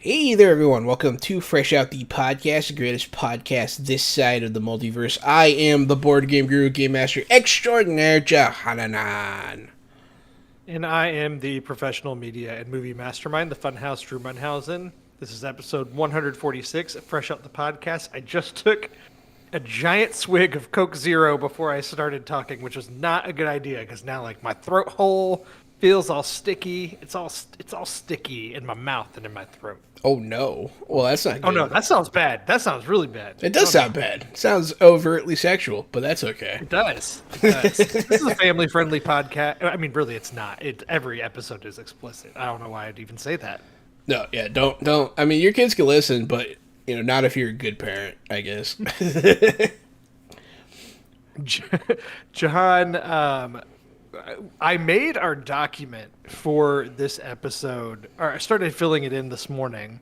Hey there, everyone. Welcome to Fresh Out the Podcast, the greatest podcast this side of the multiverse. I am the board game guru, game master extraordinaire, Jahananan. And I am the professional media and movie mastermind, the Funhouse Drew Munhausen. This is episode 146 of Fresh Out the Podcast. I just took a giant swig of Coke Zero before I started talking, which was not a good idea because now like my throat hole feels all sticky. It's all sticky in my mouth and in my throat. Oh no. Well, that's not good. Oh no, that sounds bad. That sounds really bad. It does sound bad. It sounds overtly sexual, but that's okay. It does. It does. This is a family-friendly podcast. I mean, really, it's not. Every episode is explicit. I don't know why I'd even say that. No, yeah, don't. I mean, your kids can listen, but not if you're a good parent, I guess. John, I made our document for this episode, or I started filling it in this morning,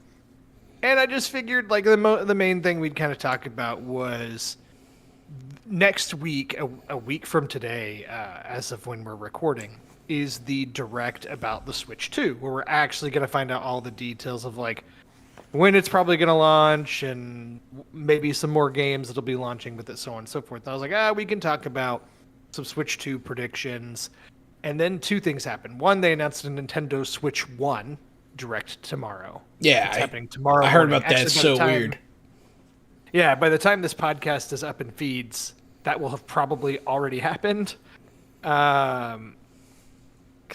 and I just figured like the main thing we'd kind of talk about was next week, a week from today, as of when we're recording, is the direct about the Switch 2, where we're actually going to find out all the details of like when it's probably going to launch and maybe some more games that'll be launching with it, so on and so forth. I was like, we can talk about some Switch 2 predictions. And then two things happened. One, they announced a Nintendo Switch 1 direct tomorrow. Yeah, it's happening tomorrow. I heard morning. about that. It's so weird. Yeah, by the time this podcast is up in feeds, that will have probably already happened. Because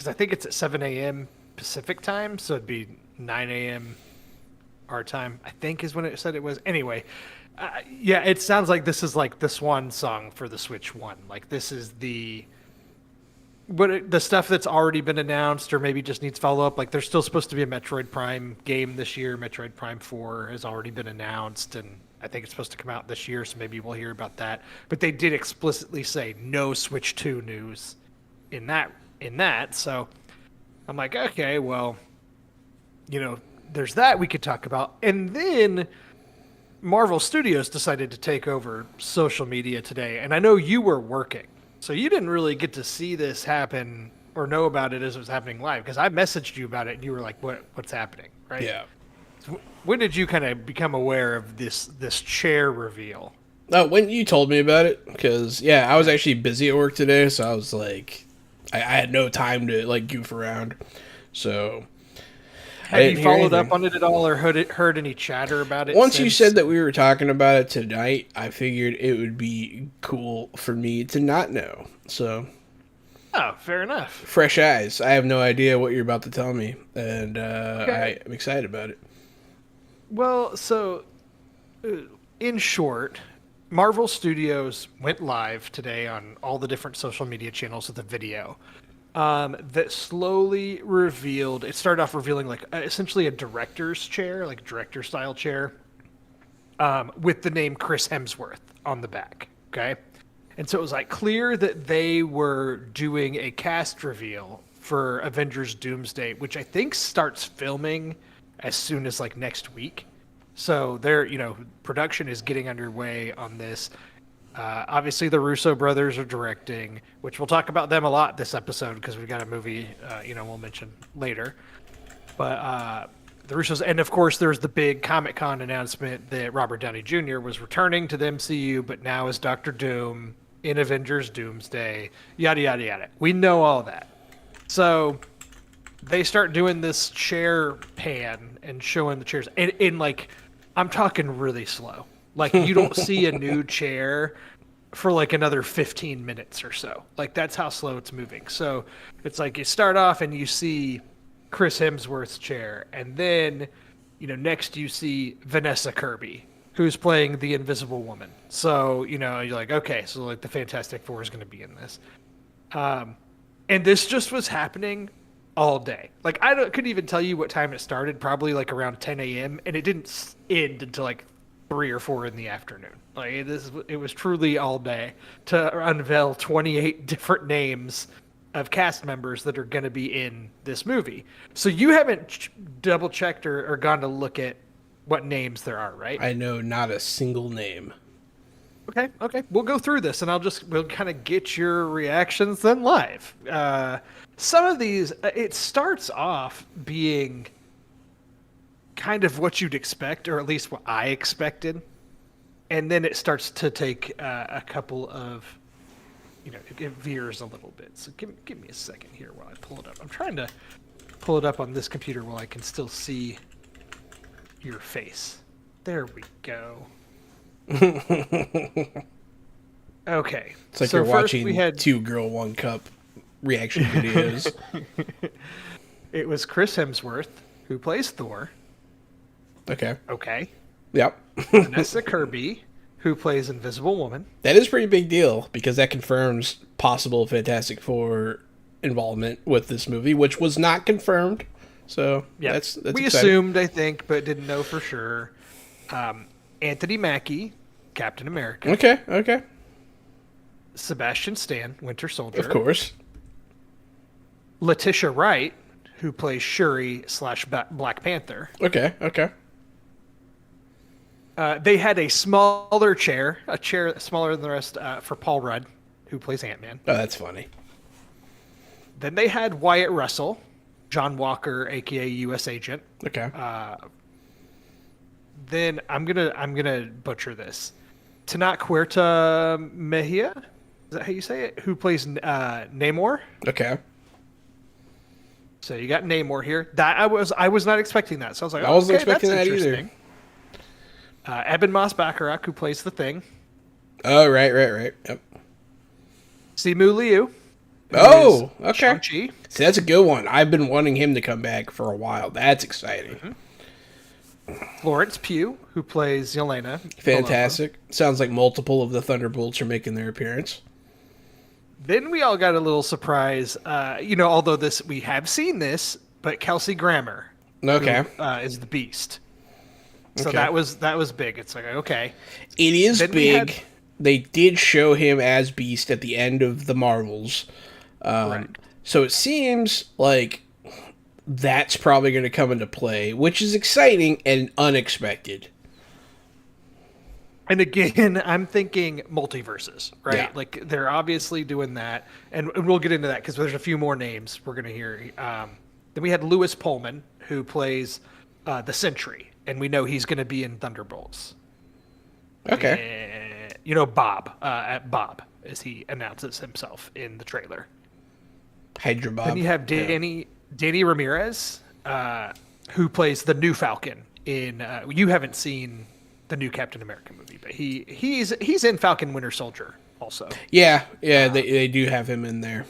I think it's at 7 a.m. Pacific time, so it'd be 9 a.m. our time, I think is when it said it was. Anyway, yeah, it sounds like this is like the swan song for the Switch 1. Like this is the stuff that's already been announced or maybe just needs follow-up. Like there's still supposed to be a Metroid Prime game this year. Metroid Prime 4 has already been announced, and I think it's supposed to come out this year, so maybe we'll hear about that. But they did explicitly say no Switch 2 news in that. So I'm like, okay, well, there's that we could talk about. And then Marvel Studios decided to take over social media today. And I know you were working, so you didn't really get to see this happen or know about it as it was happening live, because I messaged you about it and you were like, what's happening, right? Yeah. So when did you kind of become aware of this chair reveal? When you told me about it, because, yeah, I was actually busy at work today, so I was like, I had no time to, like, goof around, so... Have you followed up on it at all or heard any chatter about it? Once you said that we were talking about it tonight, I figured it would be cool for me to not know. So, fair enough. Fresh eyes. I have no idea what you're about to tell me, and okay. I'm excited about it. Well, so in short, Marvel Studios went live today on all the different social media channels with a video. That slowly revealed, it started off revealing like essentially a director's chair, like director style chair, with the name Chris Hemsworth on the back. Okay. And so it was like clear that they were doing a cast reveal for Avengers Doomsday, which I think starts filming as soon as like next week. So production is getting underway on this. Obviously, the Russo brothers are directing, which we'll talk about them a lot this episode because we've got a movie, we'll mention later. But the Russos, and of course, there's the big Comic-Con announcement that Robert Downey Jr. was returning to the MCU, but now as Doctor Doom in Avengers Doomsday, yada, yada, yada. We know all that. So they start doing this chair pan and showing the chairs. And like, I'm talking really slow. Like, you don't see a new chair for, like, another 15 minutes or so. Like, that's how slow it's moving. So, it's like you start off and you see Chris Hemsworth's chair. And then, next you see Vanessa Kirby, who's playing the Invisible Woman. So, you're like, okay, so, like, the Fantastic Four is going to be in this. And this just was happening all day. Like, couldn't even tell you what time it started. Probably, like, around 10 a.m. And it didn't end until, like, 3 or 4 in the afternoon. Like it was truly all day to unveil 28 different names of cast members that are going to be in this movie. So you haven't double checked or gone to look at what names there are, right? I know not a single name. Okay. We'll go through this and we'll kind of get your reactions then live. Some of these, it starts off being kind of what you'd expect, or at least what I expected. And then it starts to take a couple of, it veers a little bit. So give me a second here while I pull it up. I'm trying to pull it up on this computer while I can still see your face. There we go. Okay. It's like so you're first watching we had... 2 Girl 1 Cup reaction videos. It was Chris Hemsworth, who plays Thor. Okay. Okay. Yep. Vanessa Kirby, who plays Invisible Woman. That is a pretty big deal, because that confirms possible Fantastic Four involvement with this movie, which was not confirmed. So yeah, that's we exciting. assumed, I think, but didn't know for sure. Anthony Mackie, Captain America. Okay. Sebastian Stan, Winter Soldier. Of course. Letitia Wright, who plays Shuri / Black Panther. Okay. They had a chair smaller than the rest, for Paul Rudd, who plays Ant-Man. Oh, that's funny. Then they had Wyatt Russell, John Walker, aka U.S. Agent. Okay. Then I'm gonna butcher this. Tanat Huerta Mejia, is that how you say it? Who plays Namor? Okay. So you got Namor here. That I was not expecting that. So I was like, I wasn't okay, expecting that's that either. interesting. Eben Moss Bacharach, who plays the Thing. Oh, right. Yep. Simu Liu. Oh, okay. Shang-Chi. See, that's a good one. I've been wanting him to come back for a while. That's exciting. Florence Pugh, who plays Yelena. Fantastic. Sounds like multiple of the Thunderbolts are making their appearance. Then we all got a little surprise. Although we have seen this, but Kelsey Grammer, Okay. who, is the Beast. So Okay. that was big. It's like, okay. It is Then big. They did show him as Beast at the end of the Marvels. Correct. So it seems like that's probably going to come into play, which is exciting and unexpected. And again, I'm thinking multiverses, right? Yeah. Like they're obviously doing that, and we'll get into that because there's a few more names we're gonna hear. Then we had Lewis Pullman, who plays the Sentry, and we know he's gonna be in Thunderbolts. Okay. Bob, Bob, as he announces himself in the trailer. Hydra Bob. Then you have Danny Ramirez, who plays the new Falcon in. You haven't seen the new Captain America movie, but he's in Falcon Winter Soldier also. Yeah, they do have him in there.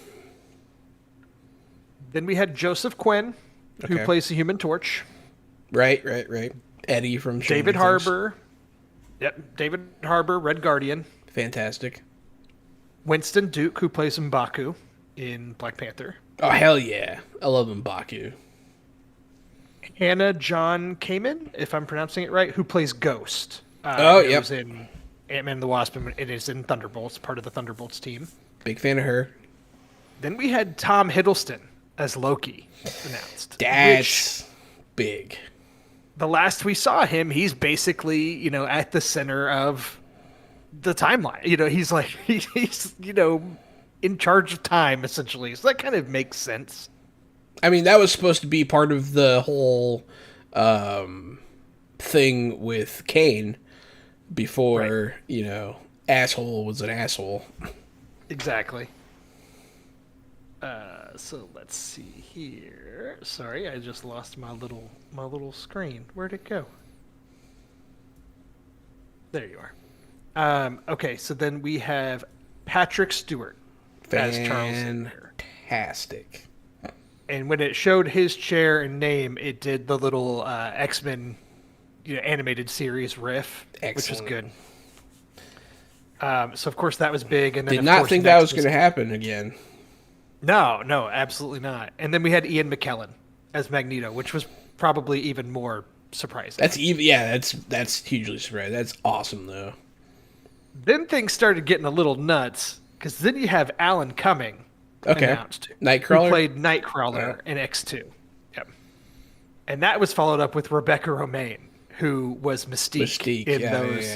Then we had Joseph Quinn, who Okay. plays the Human Torch. Right. Eddie from Stranger David Things. Harbour. Yep, David Harbour, Red Guardian. Fantastic. Winston Duke, who plays M'Baku in Black Panther. Oh, hell yeah. I love M'Baku. Hannah John Kamen, if I'm pronouncing it right, who plays Ghost. Yep. Was in Ant-Man and the Wasp, and it is in Thunderbolts, part of the Thunderbolts team. Big fan of her. Then we had Tom Hiddleston as Loki announced. That's big. The last we saw him, he's basically, at the center of the timeline. He's like, he's in charge of time, essentially. So that kind of makes sense. I mean, that was supposed to be part of the whole thing with Kane before, asshole was an asshole. Exactly. So let's see here. Sorry, I just lost my little screen. Where'd it go? There you are. Okay, so then we have Patrick Stewart as Charles Xavier. Fantastic. And when it showed his chair and name, it did the little X-Men animated series riff, which was good. So of course that was big. And then Did not think that was going to happen again. No, absolutely not. And then we had Ian McKellen as Magneto, which was probably even more surprising. That's hugely surprising. That's awesome though. Then things started getting a little nuts because then you have Alan Cumming announced, Nightcrawler, who played Nightcrawler in X2. Yep. And that was followed up with Rebecca Romijn, who was Mystique in those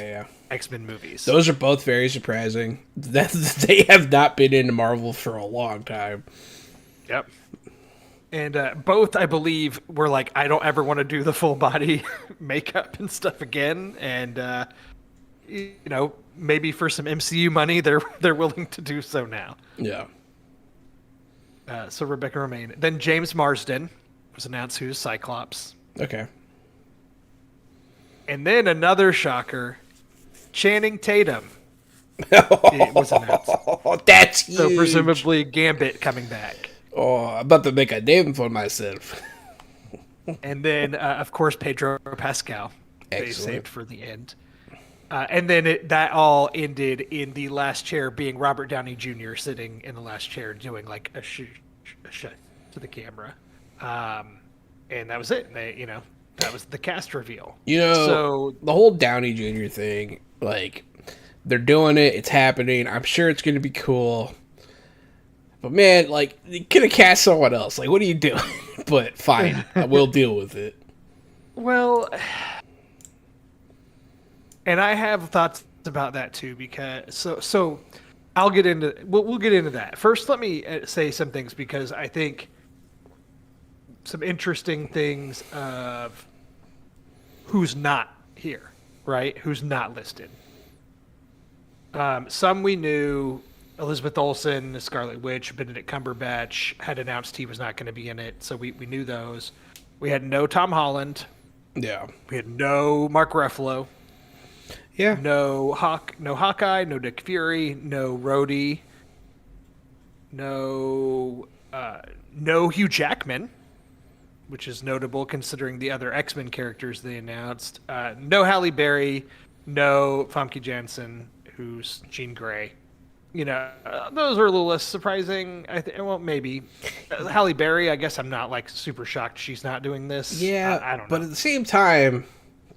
X-Men movies. Those are both very surprising. They have not been into Marvel for a long time. Yep. And both, I believe, were like, I don't ever want to do the full body makeup and stuff again. And maybe for some MCU money, they're willing to do so now. Yeah. So Rebecca Romaine. Then James Marsden was announced who's Cyclops. Okay. And then another shocker, Channing Tatum. It was announced. That's huge. So presumably Gambit coming back. Oh, I'm about to make a name for myself. And then, of course, Pedro Pascal. They Excellent. saved for the end. And then that all ended in the last chair being Robert Downey Jr. sitting in the last chair doing like a shut to the camera. And that was it. That was the cast reveal. So the whole Downey Jr. thing, like, they're doing it. It's happening. I'm sure it's going to be cool. But man, like, you could have cast someone else. Like, what are you doing? But fine, I will deal with it. Well, and I have thoughts about that too, because so we'll get into that. First, let me say some things, because I think some interesting things of who's not here, right? Who's not listed. Some we knew. Elizabeth Olsen, Scarlet Witch, Benedict Cumberbatch had announced he was not going to be in it, so we knew those. We had no Tom Holland. Yeah. We had no Mark Ruffalo. Yeah. No Hawkeye, no Nick Fury, no Rhodey, no Hugh Jackman, which is notable considering the other X-Men characters they announced. No Halle Berry, no Famke Janssen, who's Jean Grey. Those are a little less surprising. Well, maybe. Halle Berry, I guess I'm not like super shocked she's not doing this. Yeah, I don't know. But at the same time,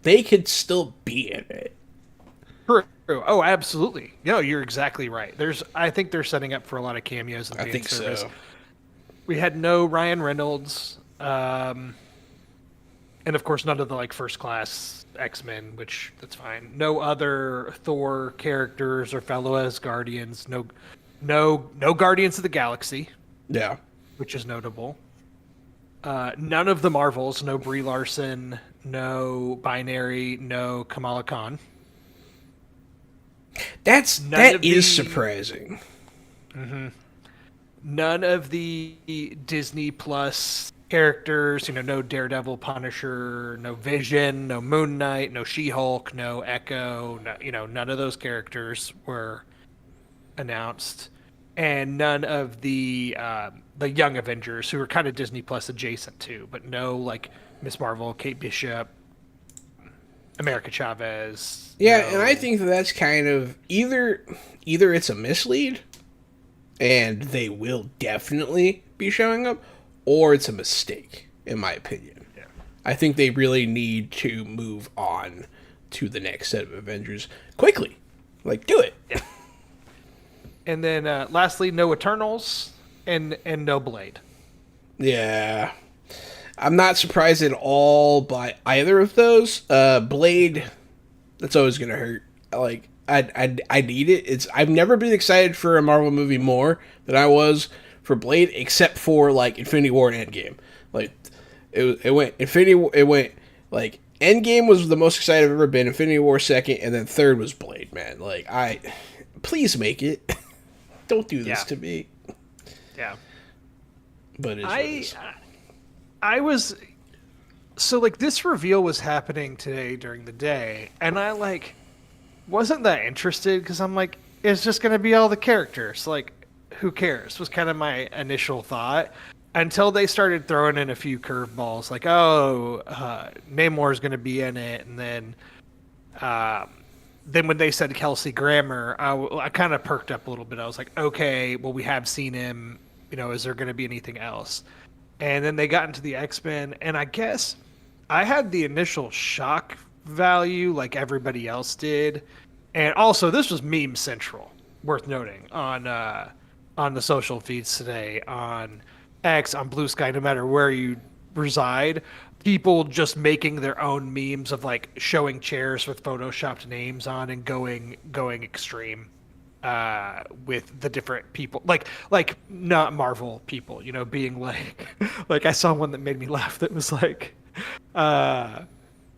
they could still be in it. True. Oh, absolutely. No, you're exactly right. I think they're setting up for a lot of cameos and I fan think service. so. We had no Ryan Reynolds, and of course none of the like first class X-Men, which that's fine. No other Thor characters or fellow Asgardians. No Guardians of the Galaxy, Yeah. which is notable. None of the Marvels. No Brie Larson. No Binary. No Kamala Khan. That of is the- surprising. None of the Disney Plus characters, no Daredevil, Punisher, no Vision, no Moon Knight, no She-Hulk, no Echo, none of those characters were announced, and none of the Young Avengers, who are kind of Disney Plus adjacent too, but no like Miss Marvel, Kate Bishop, America Chavez. Yeah, no. and I think that's kind of either it's a mislead, and they will definitely be showing up, or it's a mistake, in my opinion. Yeah. I think they really need to move on to the next set of Avengers quickly. Like, do it. Yeah. And then lastly, no Eternals and no Blade. Yeah. I'm not surprised at all by either of those. Blade, that's always going to hurt. Like, I need it. I've never been excited for a Marvel movie more than I was for Blade, except for like Infinity War and Endgame. Like it went like Endgame was the most excited I've ever been. Infinity War second, and then third was Blade. Man, like please make it. Don't do this to me. Yeah. But I was so like this reveal was happening today during the day, and I like wasn't that interested because I'm like, it's just gonna be all the characters. Like, who cares? Was kind of my initial thought until they started throwing in a few curveballs, like, Namor's gonna be in it, and then when they said Kelsey Grammer, I kind of perked up a little bit. I was like, okay, well, we have seen him. Is there going to be anything else? And then they got into the X-Men, and I guess I had the initial shock value like everybody else did. And also, this was meme central, worth noting, on the social feeds today, on X, on Blue Sky, no matter where you reside. People just making their own memes of like showing chairs with photoshopped names on and going extreme. with the different people, like not Marvel people, being like, like I saw one that made me laugh that was like, uh,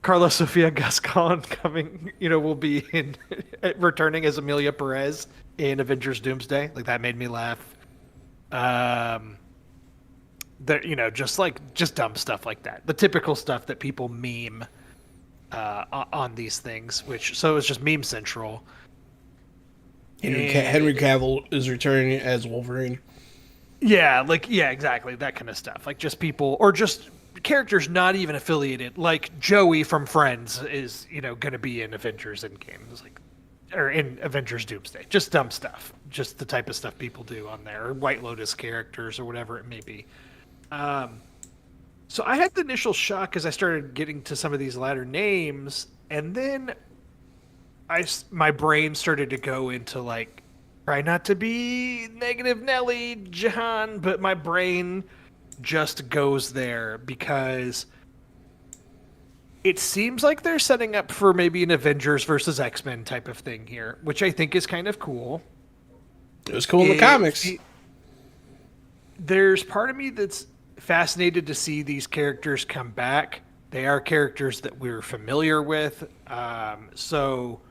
Carlos Sofia Gascon coming, will be in returning as Amelia Perez in Avengers Doomsday. Like that made me laugh. Um, that just dumb stuff like that, the typical stuff that people meme on these things. Which so it's just meme central. Henry And Cavill is returning as Wolverine. yeah, exactly that kind of stuff. Like just people or just characters not even affiliated. Like Joey from Friends is going to be in Avengers Endgame. It's like or in Avengers Doomsday. Just dumb stuff. Just the type of stuff people do on there. Or White Lotus characters or whatever it may be. Um, so I had the initial shock as I started getting to some of these latter names, and then my brain started to go into like try not to be negative Nelly Jahan, but my brain just goes there because it seems like they're setting up for maybe an Avengers versus X-Men type of thing here, which I think is kind of cool. It was cool in the comics. There's part of me that's fascinated to see these characters come back. They are characters that we're familiar with, so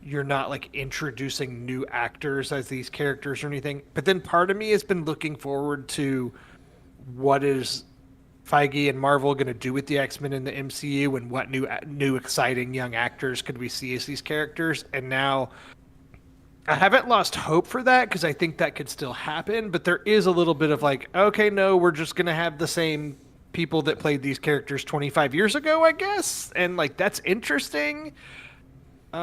you're not like introducing new actors as these characters or anything. But then part of me has been looking forward to what is Feige and Marvel going to do with the X-Men in the MCU, and what new exciting young actors could we see as these characters. And now I haven't lost hope for that because I think that could still happen, but there is a little bit of like, okay, no, we're just going to have the same people that played these characters 25 years ago, I guess. And like, that's interesting. But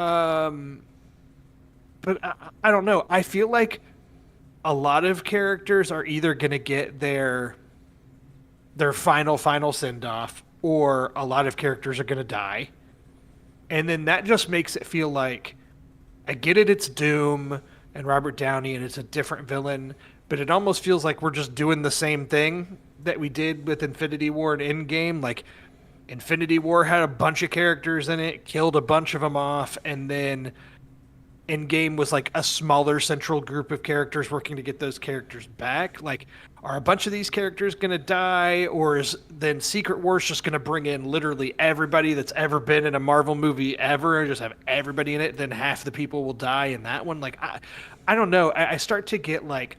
I don't know. I feel like a lot of characters are either going to get their final send off, or a lot of characters are going to die. And then that just makes it feel like, I get it, it's Doom and Robert Downey and it's a different villain, but it almost feels like we're just doing the same thing that we did with Infinity War and Endgame. Like, Infinity War had a bunch of characters in it, killed a bunch of them off, and then Endgame was like a smaller central group of characters working to get those characters back. Like, are a bunch of these characters going to die, or is then Secret Wars just going to bring in literally everybody that's ever been in a Marvel movie ever and just have everybody in it? Then half the people will die in that one. Like, I don't know. I start to get like,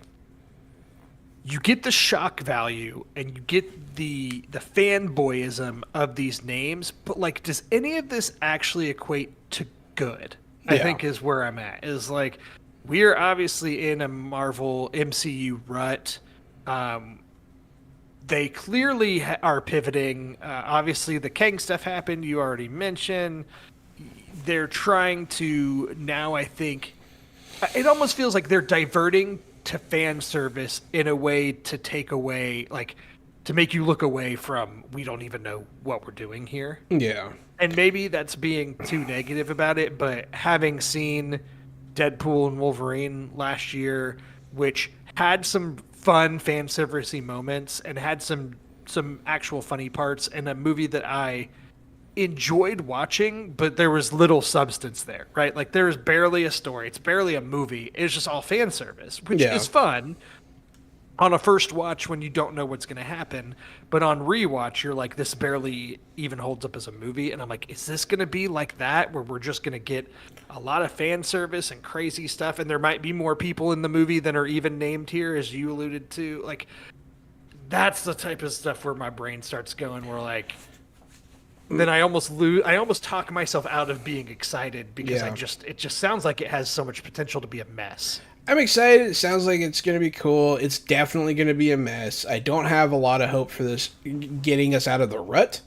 you get the shock value and you get the fanboyism of these names, but like, does any of this actually equate to good? I think is where I'm at. Is like, we are obviously in a Marvel MCU rut. They clearly are pivoting. Obviously, the Kang stuff happened. You already mentioned. They're trying to now. I think it almost feels like they're diverting to fan service in a way to take away, like, to make you look away from, we don't even know what we're doing here. Yeah. And maybe that's being too negative about it, but having seen Deadpool and Wolverine last year, which had some fun fan servicey moments and had some actual funny parts, and a movie that I enjoyed watching, but there was little substance there, right? Like, there was barely a story. It's barely a movie. It's just all fan service, which is fun on a first watch when you don't know what's going to happen. But on rewatch, you're like, this barely even holds up as a movie. And I'm like, is this going to be like that, where we're just going to get a lot of fan service and crazy stuff, and there might be more people in the movie than are even named here, as you alluded to? Like, that's the type of stuff where my brain starts going, where like, then I almost talk myself out of being excited, because it just sounds like it has so much potential to be a mess. I'm excited. It sounds like it's going to be cool. It's definitely going to be a mess. I don't have a lot of hope for this getting us out of the rut.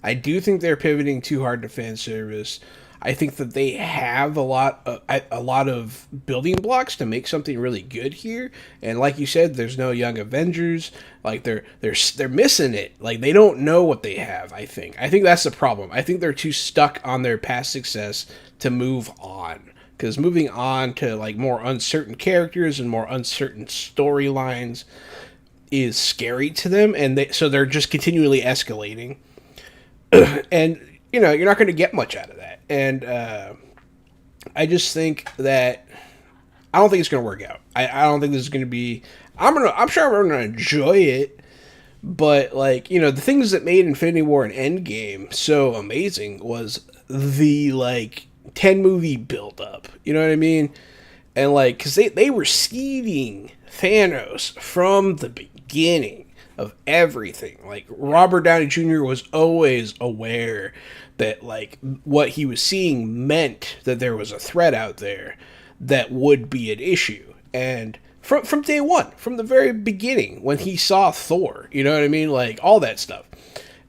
I do think they're pivoting too hard to fan service. I think that they have a lot of building blocks to make something really good here. And like you said, there's no Young Avengers. Like, they're missing it. Like, they don't know what they have. I think that's the problem. I think they're too stuck on their past success to move on. Because moving on to like more uncertain characters and more uncertain storylines is scary to them, and so they're just continually escalating. And you're not going to get much out of that. And I just think that I don't think it's gonna work out. I don't think this is gonna be. I'm sure I'm gonna enjoy it, but like the things that made Infinity War and Endgame so amazing was the like 10 movie build up. You know what I mean? And like, cause they were seeding Thanos from the beginning of everything. Like Robert Downey Jr. was always aware that like what he was seeing meant that there was a threat out there that would be an issue. And from day one, from the very beginning, when he saw Thor, you know what I mean? Like all that stuff.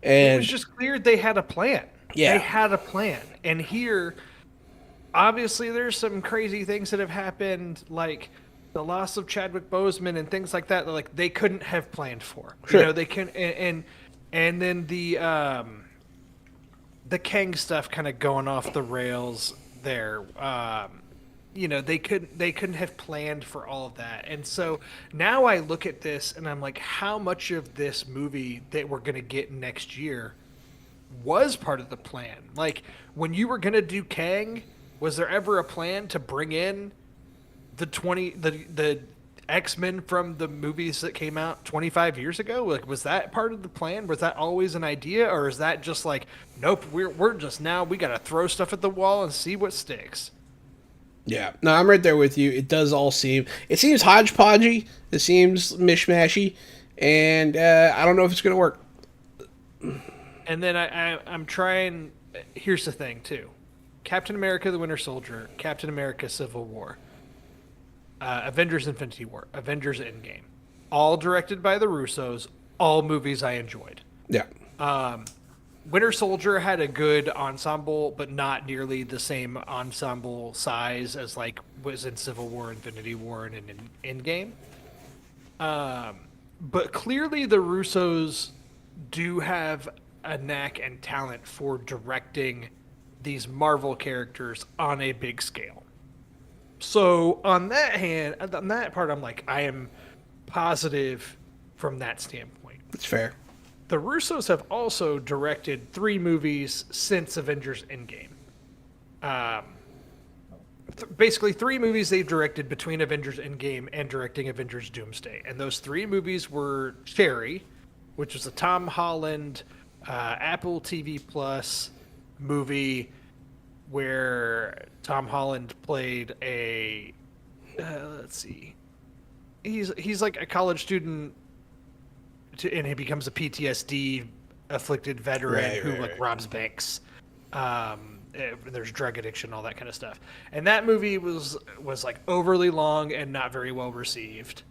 And it was just clear they had a plan. Yeah. They had a plan. And here, obviously, there's some crazy things that have happened, like the loss of Chadwick Boseman and things like that like they couldn't have planned for. Sure. They can and then the Kang stuff kind of going off the rails there. They couldn't have planned for all of that. And so now I look at this and I'm like, how much of this movie that we're going to get next year was part of the plan? Like when you were going to do Kang, was there ever a plan to bring in the X-Men from the movies that came out 25 years ago? Like, was that part of the plan? Was that always an idea? Or is that just like, nope, we're just now, we got to throw stuff at the wall and see what sticks? Yeah, no, I'm right there with you. It does all it seems hodgepodgey. It seems mishmashy. And I don't know if it's going to work. And then I'm trying, here's the thing too. Captain America, the Winter Soldier, Captain America, Civil War, Avengers Infinity War, Avengers Endgame, all directed by the Russos, all movies I enjoyed. Yeah. Winter Soldier had a good ensemble, but not nearly the same ensemble size as like was in Civil War, Infinity War, and in Endgame. But clearly the Russos do have a knack and talent for directing these Marvel characters on a big scale. So on that part, I'm like, I am positive from that standpoint. That's fair. The Russos have also directed 3 movies since Avengers Endgame. Basically 3 movies they've directed between Avengers Endgame and directing Avengers Doomsday. And those 3 movies were Cherry, which was a Tom Holland Apple TV Plus movie where Tom Holland played a let's see, he's like a college student and he becomes a PTSD afflicted veteran who robs banks. There's drug addiction, all that kind of stuff. And that movie was like overly long and not very well received.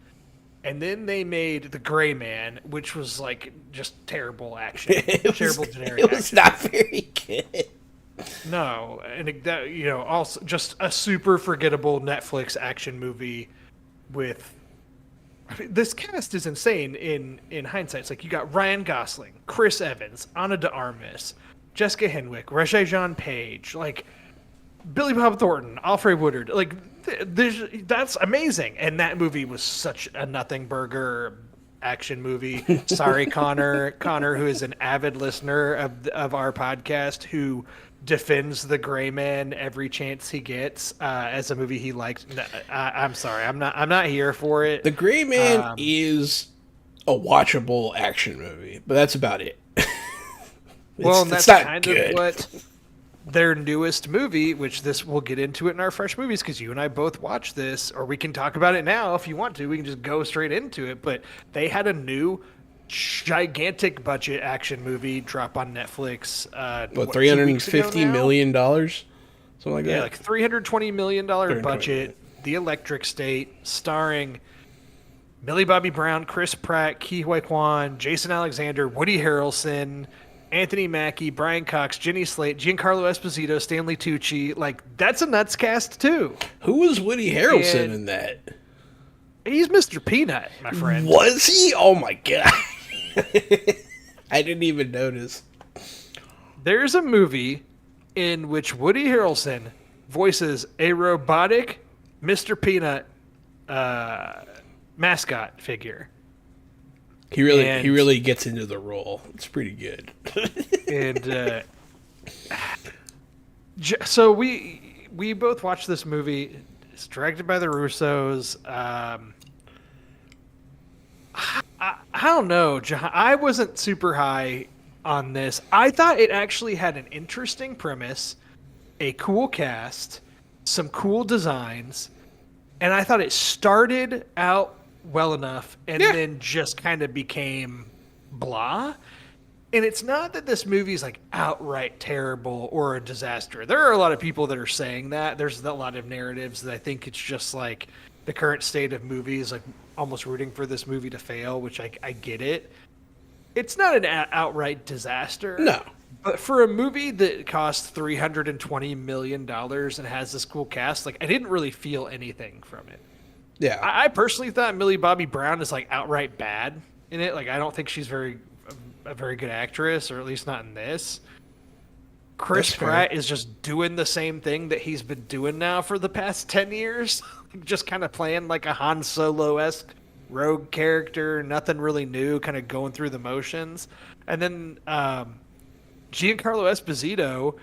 And then they made The Gray Man, which was like just terrible action. Generic it was action. not very good. No, and that also just a super forgettable Netflix action movie with. I mean, this cast is insane in hindsight. It's like you got Ryan Gosling, Chris Evans, Ana de Armas, Jessica Henwick, Regé-Jean Page, like Billy Bob Thornton, Alfred Woodard. Like that's amazing. And that movie was such a nothing burger action movie. Sorry, Connor, who is an avid listener of our podcast, who defends The Gray Man every chance he gets as a movie he liked. I'm sorry, I'm not here for it. The Gray Man is a watchable action movie, but that's about it. Well, and that's kind of what their newest movie, which we'll get into it in our fresh movies because you and I both watched this, or we can talk about it now if you want to. We can just go straight into it. But they had a new gigantic budget action movie drop on Netflix. What, $350 million? Something like that? Yeah, like $320 million budget. The Electric State, starring Millie Bobby Brown, Chris Pratt, Ke Huy Quan, Jason Alexander, Woody Harrelson, Anthony Mackie, Brian Cox, Jenny Slate, Giancarlo Esposito, Stanley Tucci. Like, that's a nuts cast, too. Who was Woody Harrelson in that? He's Mr. Peanut, my friend. Was he? Oh, my God. I didn't even notice. There's a movie in which Woody Harrelson voices a robotic Mr. Peanut mascot figure. He really gets into the role. It's pretty good. And so we both watched this movie. It's directed by the Russos. I don't know. I wasn't super high on this. I thought it actually had an interesting premise, a cool cast, some cool designs, and I thought it started out well enough and Yeah. then just kind of became blah. And it's not that this movie is like outright terrible or a disaster. There are a lot of people that are saying that. There's a lot of narratives that I think it's just like the current state of movies, like almost rooting for this movie to fail, which I get it. It's not an outright disaster. No. But for a movie that cost $320 million and has this cool cast, like I didn't really feel anything from it. Yeah. I personally thought Millie Bobby Brown is like outright bad in it. Like I don't think she's a very good actress, or at least not in this. Chris That's fair. Pratt is just doing the same thing that he's been doing now for the past 10 years. Just kind of playing like a Han Solo-esque rogue character, nothing really new, kind of going through the motions. And then Giancarlo Esposito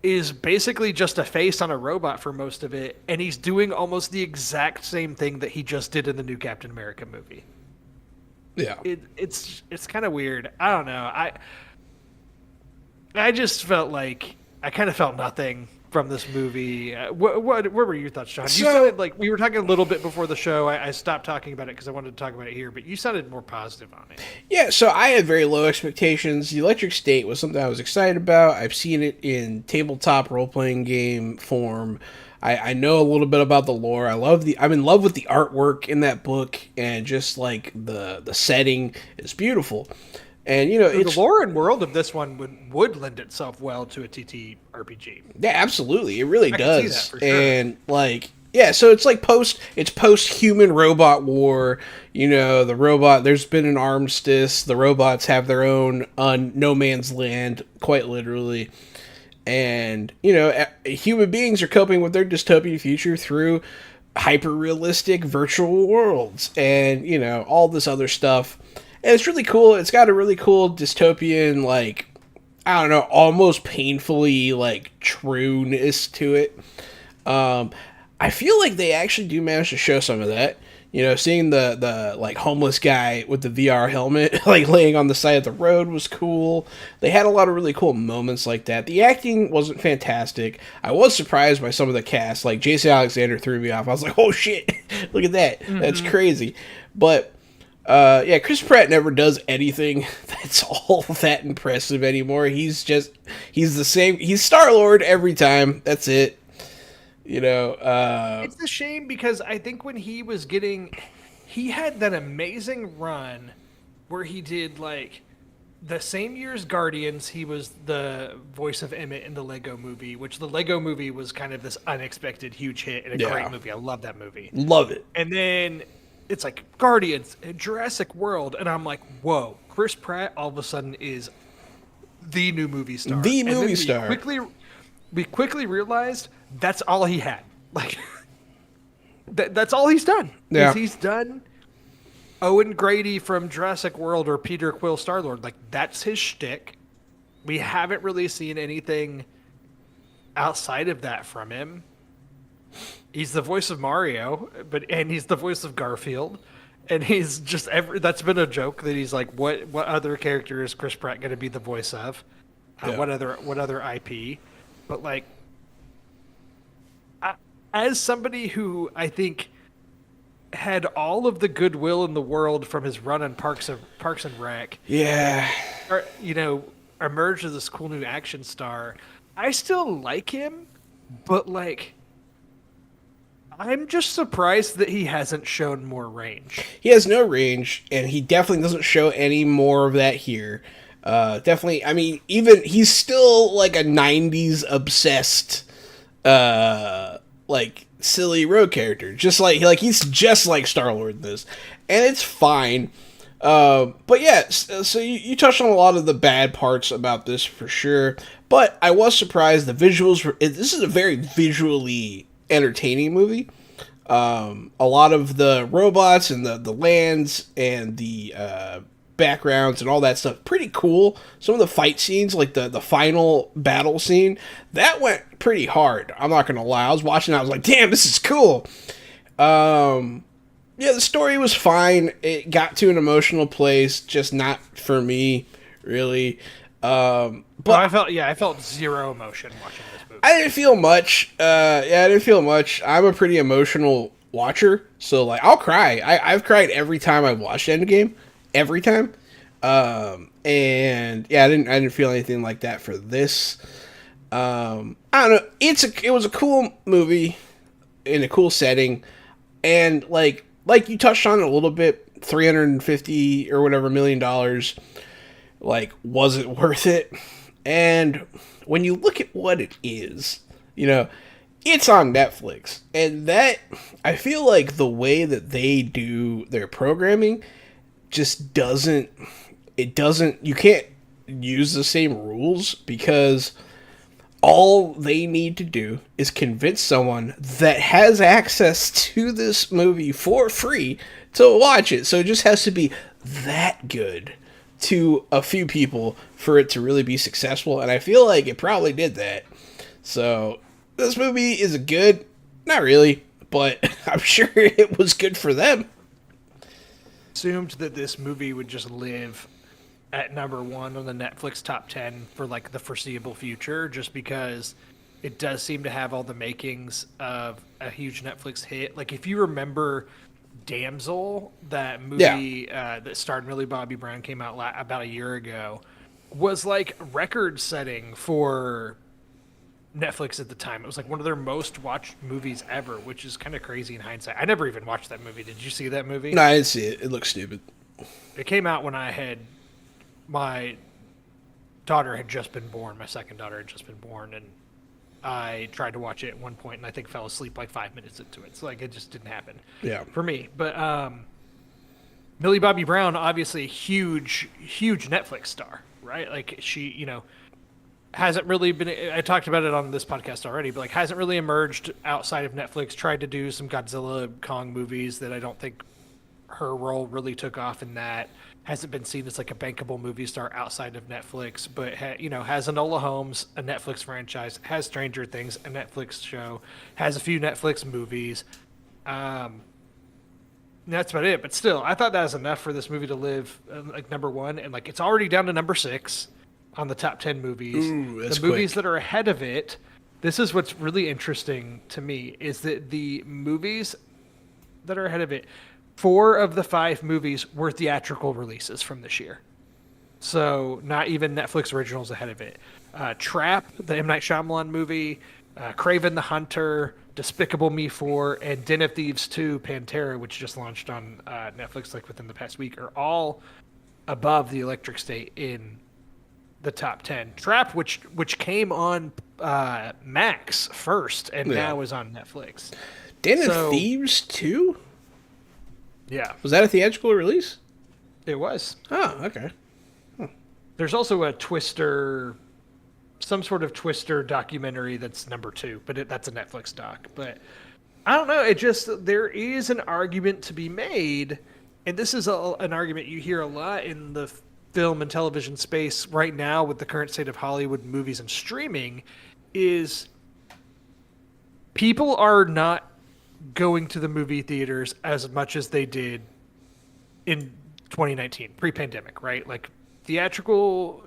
is basically just a face on a robot for most of it, and he's doing almost the exact same thing that he just did in the new Captain America movie. Yeah. It's kind of weird. I don't know. I just felt like I kind of felt nothing from this movie. What were your thoughts, John? You sounded like we were talking a little bit before the show. I stopped talking about it because I wanted to talk about it here, but you sounded more positive on it. Yeah, so I had very low expectations. The Electric State was something I was excited about. I've seen it in tabletop role-playing game form. I know a little bit about the lore. I'm in love with the artwork in that book, and just like the setting is beautiful. And The lore and world of this one would lend itself well to a TTRPG. Yeah, absolutely. It really I can does. see that for sure. And yeah, so it's like post human robot war. There's been an armistice. The robots have their own no man's land, quite literally. And, human beings are coping with their dystopian future through hyper realistic virtual worlds and, all this other stuff. And it's really cool. It's got a really cool dystopian, I don't know, almost painfully, trueness to it. I feel like they actually do manage to show some of that. Seeing the homeless guy with the VR helmet, laying on the side of the road was cool. They had a lot of really cool moments like that. The acting wasn't fantastic. I was surprised by some of the cast. Like, Jason Alexander threw me off. I was like, oh shit, look at that. Mm-hmm. That's crazy. But, Chris Pratt never does anything that's all that impressive anymore. He's the same. He's Star-Lord every time. That's it. It's a shame because I think when he had that amazing run where he did the same year as Guardians, he was the voice of Emmett in the Lego movie, which the Lego movie was kind of this unexpected huge hit and a great movie. I love that movie. Love it. And then it's like Guardians and Jurassic World, and I'm like, whoa, Chris Pratt all of a sudden is the new movie star. We quickly realized that's all he had. That's all he's done. Yeah. He's done Owen Grady from Jurassic World or Peter Quill Star-Lord. That's his shtick. We haven't really seen anything outside of that from him. He's the voice of Mario, and he's the voice of Garfield. And he's just that's been a joke that he's like, what other character is Chris Pratt going to be the voice of? What other IP? But as somebody who I think had all of the goodwill in the world from his run on Parks and Rec, emerged as this cool new action star, I still like him, but I'm just surprised that he hasn't shown more range. He has no range, and he definitely doesn't show any more of that here. Definitely, I mean, even he's still a 90s obsessed, silly rogue character. Just he's just like Star-Lord in this. And it's fine. But yeah, so you touched on a lot of the bad parts about this for sure. But I was surprised the visuals this is a very visually entertaining movie. A lot of the robots and the lands and the backgrounds and all that stuff, pretty cool. Some of the fight scenes, like the final battle scene, that went pretty hard. I'm not gonna lie. I was watching, I was like, damn, this is cool. Yeah, the story was fine. It got to an emotional place, just not for me, really. But I felt zero emotion watching this movie. I didn't feel much. I didn't feel much. I'm a pretty emotional watcher, so like I'll cry. I've cried every time I've watched Endgame, every time. And yeah, I didn't feel anything like that for this. I don't know. It was a cool movie in a cool setting, and like you touched on it a little bit. 350 or whatever $1 million, like, was it worth it? And when you look at what it is, it's on Netflix. And that, I feel like the way that they do their programming just you can't use the same rules, because all they need to do is convince someone that has access to this movie for free to watch it. So it just has to be that good to a few people for it to really be successful, and I feel like it probably did that. So this movie is good, not really, but I'm sure it was good for them. Assumed that this movie would just live at number one on the Netflix top 10 for like the foreseeable future, just because it does seem to have all the makings of a huge Netflix hit. Like, if you remember Damsel, that movie that starred Millie Bobby Brown, came out about a year ago, was like record setting for Netflix at the time. It was like one of their most watched movies ever, which is kind of crazy in hindsight. I never even watched that movie. Did you see that movie? No, I didn't see it. It looks stupid. It came out when my daughter had just been born. My second daughter had just been born, and I tried to watch it at one point, and I think fell asleep like 5 minutes into it. So like, it just didn't happen for me. But Millie Bobby Brown, obviously a huge Netflix star, right? Like, she, hasn't really been, I talked about it on this podcast already, but like, hasn't really emerged outside of Netflix. Tried to do some Godzilla Kong movies that I don't think her role really took off in that. Hasn't been seen as like a bankable movie star outside of Netflix, but has Enola Holmes, a Netflix franchise, has Stranger Things, a Netflix show, has a few Netflix movies. That's about it. But still, I thought that was enough for this movie to live like number one, and like, it's already down to number 6 on the top 10 movies. Ooh, that's the movies quick. that are ahead of it. This is what's really interesting to me, is that the movies that are ahead of it, 4 of the 5 movies were theatrical releases from this year. So not even Netflix originals ahead of it. Trap, the M. Night Shyamalan movie, Kraven the Hunter, Despicable Me 4, and Den of Thieves 2, Pantera, which just launched on Netflix like within the past week, are all above the Electric State in the top 10. Trap, which came on Max first and now is on Netflix. Den of Thieves 2? Yeah. Was that a theatrical release? It was. Oh, okay. There's also a Twister, some sort of Twister documentary that's number 2, but that's a Netflix doc. But I don't know. There is an argument to be made, and this is an argument you hear a lot in the film and television space right now with the current state of Hollywood movies and streaming, is people are not going to the movie theaters as much as they did in 2019, pre-pandemic, right? Like, theatrical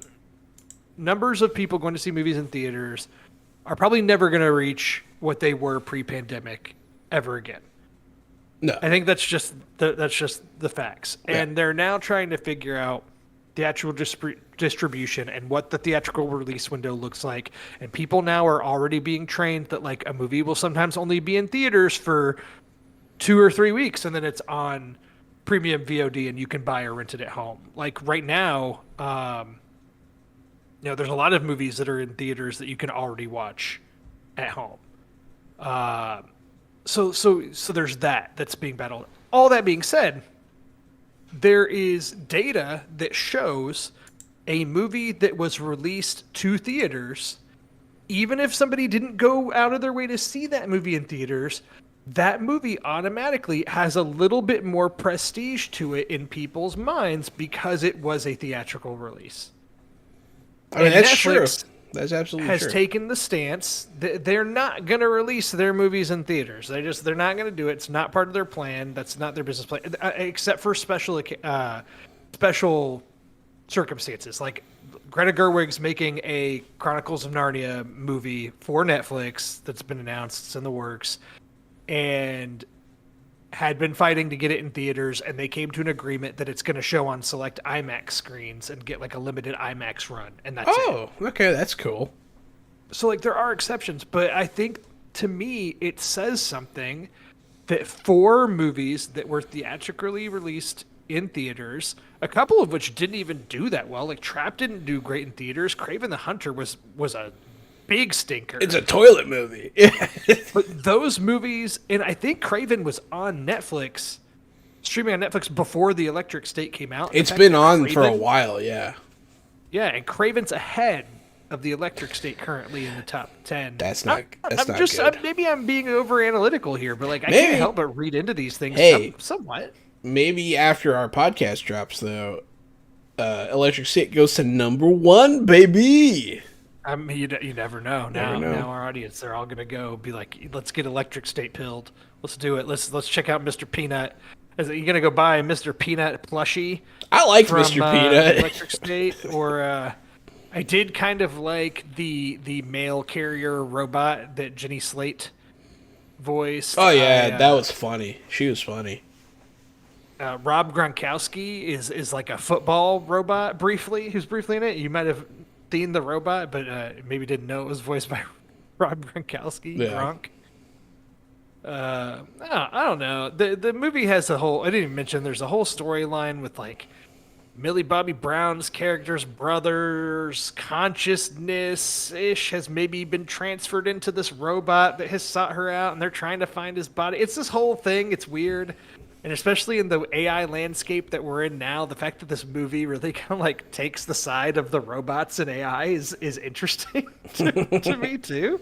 numbers of people going to see movies in theaters are probably never going to reach what they were pre-pandemic ever again. No. I think that's just the facts. Yeah. And they're now trying to figure out theatrical distribution and what the theatrical release window looks like. And people now are already being trained that like a movie will sometimes only be in theaters for 2 or 3 weeks, and then it's on premium VOD and you can buy or rent it at home. Like right now, there's a lot of movies that are in theaters that you can already watch at home. So there's that's being battled. All that being said, there is data that shows a movie that was released to theaters, even if somebody didn't go out of their way to see that movie in theaters, that movie automatically has a little bit more prestige to it in people's minds because it was a theatrical release. I mean, And that's true. Netflix That's absolutely has true. taken the stance that they're not going to release their movies in theaters. They're not going to do it. It's not part of their plan. That's not their business plan, except for special circumstances. Like Greta Gerwig's making a Chronicles of Narnia movie for Netflix that's been announced. It's in the works, and had been fighting to get it in theaters, and they came to an agreement that it's going to show on select IMAX screens and get like a limited IMAX run, and that's it. Oh, okay, that's cool. So like there are exceptions, but I think to me it says something that four movies that were theatrically released in theaters, a couple of which didn't even do that well. Like Trap didn't do great in theaters. Craven the Hunter was a big stinker. It's a toilet movie. But those movies, and I think Craven was on Netflix, streaming on Netflix before the Electric State came out. It's been on for a while, yeah. Yeah, and Craven's ahead of the Electric State currently in the top 10. That's not good. Maybe I'm being over analytical here, but like I Maybe. can't help but read into these things somewhat. Maybe after our podcast drops, though, Electric State goes to #1, baby. I mean, you never know. Now our audience, they're all gonna go be like, let's get Electric State pilled. Let's do it. Let's check out Mr. Peanut. Is it, you gonna go buy a Mr. Peanut plushie? I like from, Mr. Peanut. Electric State, or I did kind of like the mail carrier robot that Jenny Slate voiced. Oh yeah, that was funny. She was funny. Rob Gronkowski is like a football robot who's briefly in it. You might have seen the robot, but maybe didn't know it was voiced by Rob Gronkowski. Yeah. Gronk. I don't know. The movie has a whole. I didn't even mention there's a whole storyline with like Millie Bobby Brown's character's brother's consciousness-ish has maybe been transferred into this robot that has sought her out, and they're trying to find his body. It's this whole thing. It's weird. And especially in the AI landscape that we're in now, the fact that this movie really kind of like takes the side of the robots and AI is interesting to me too.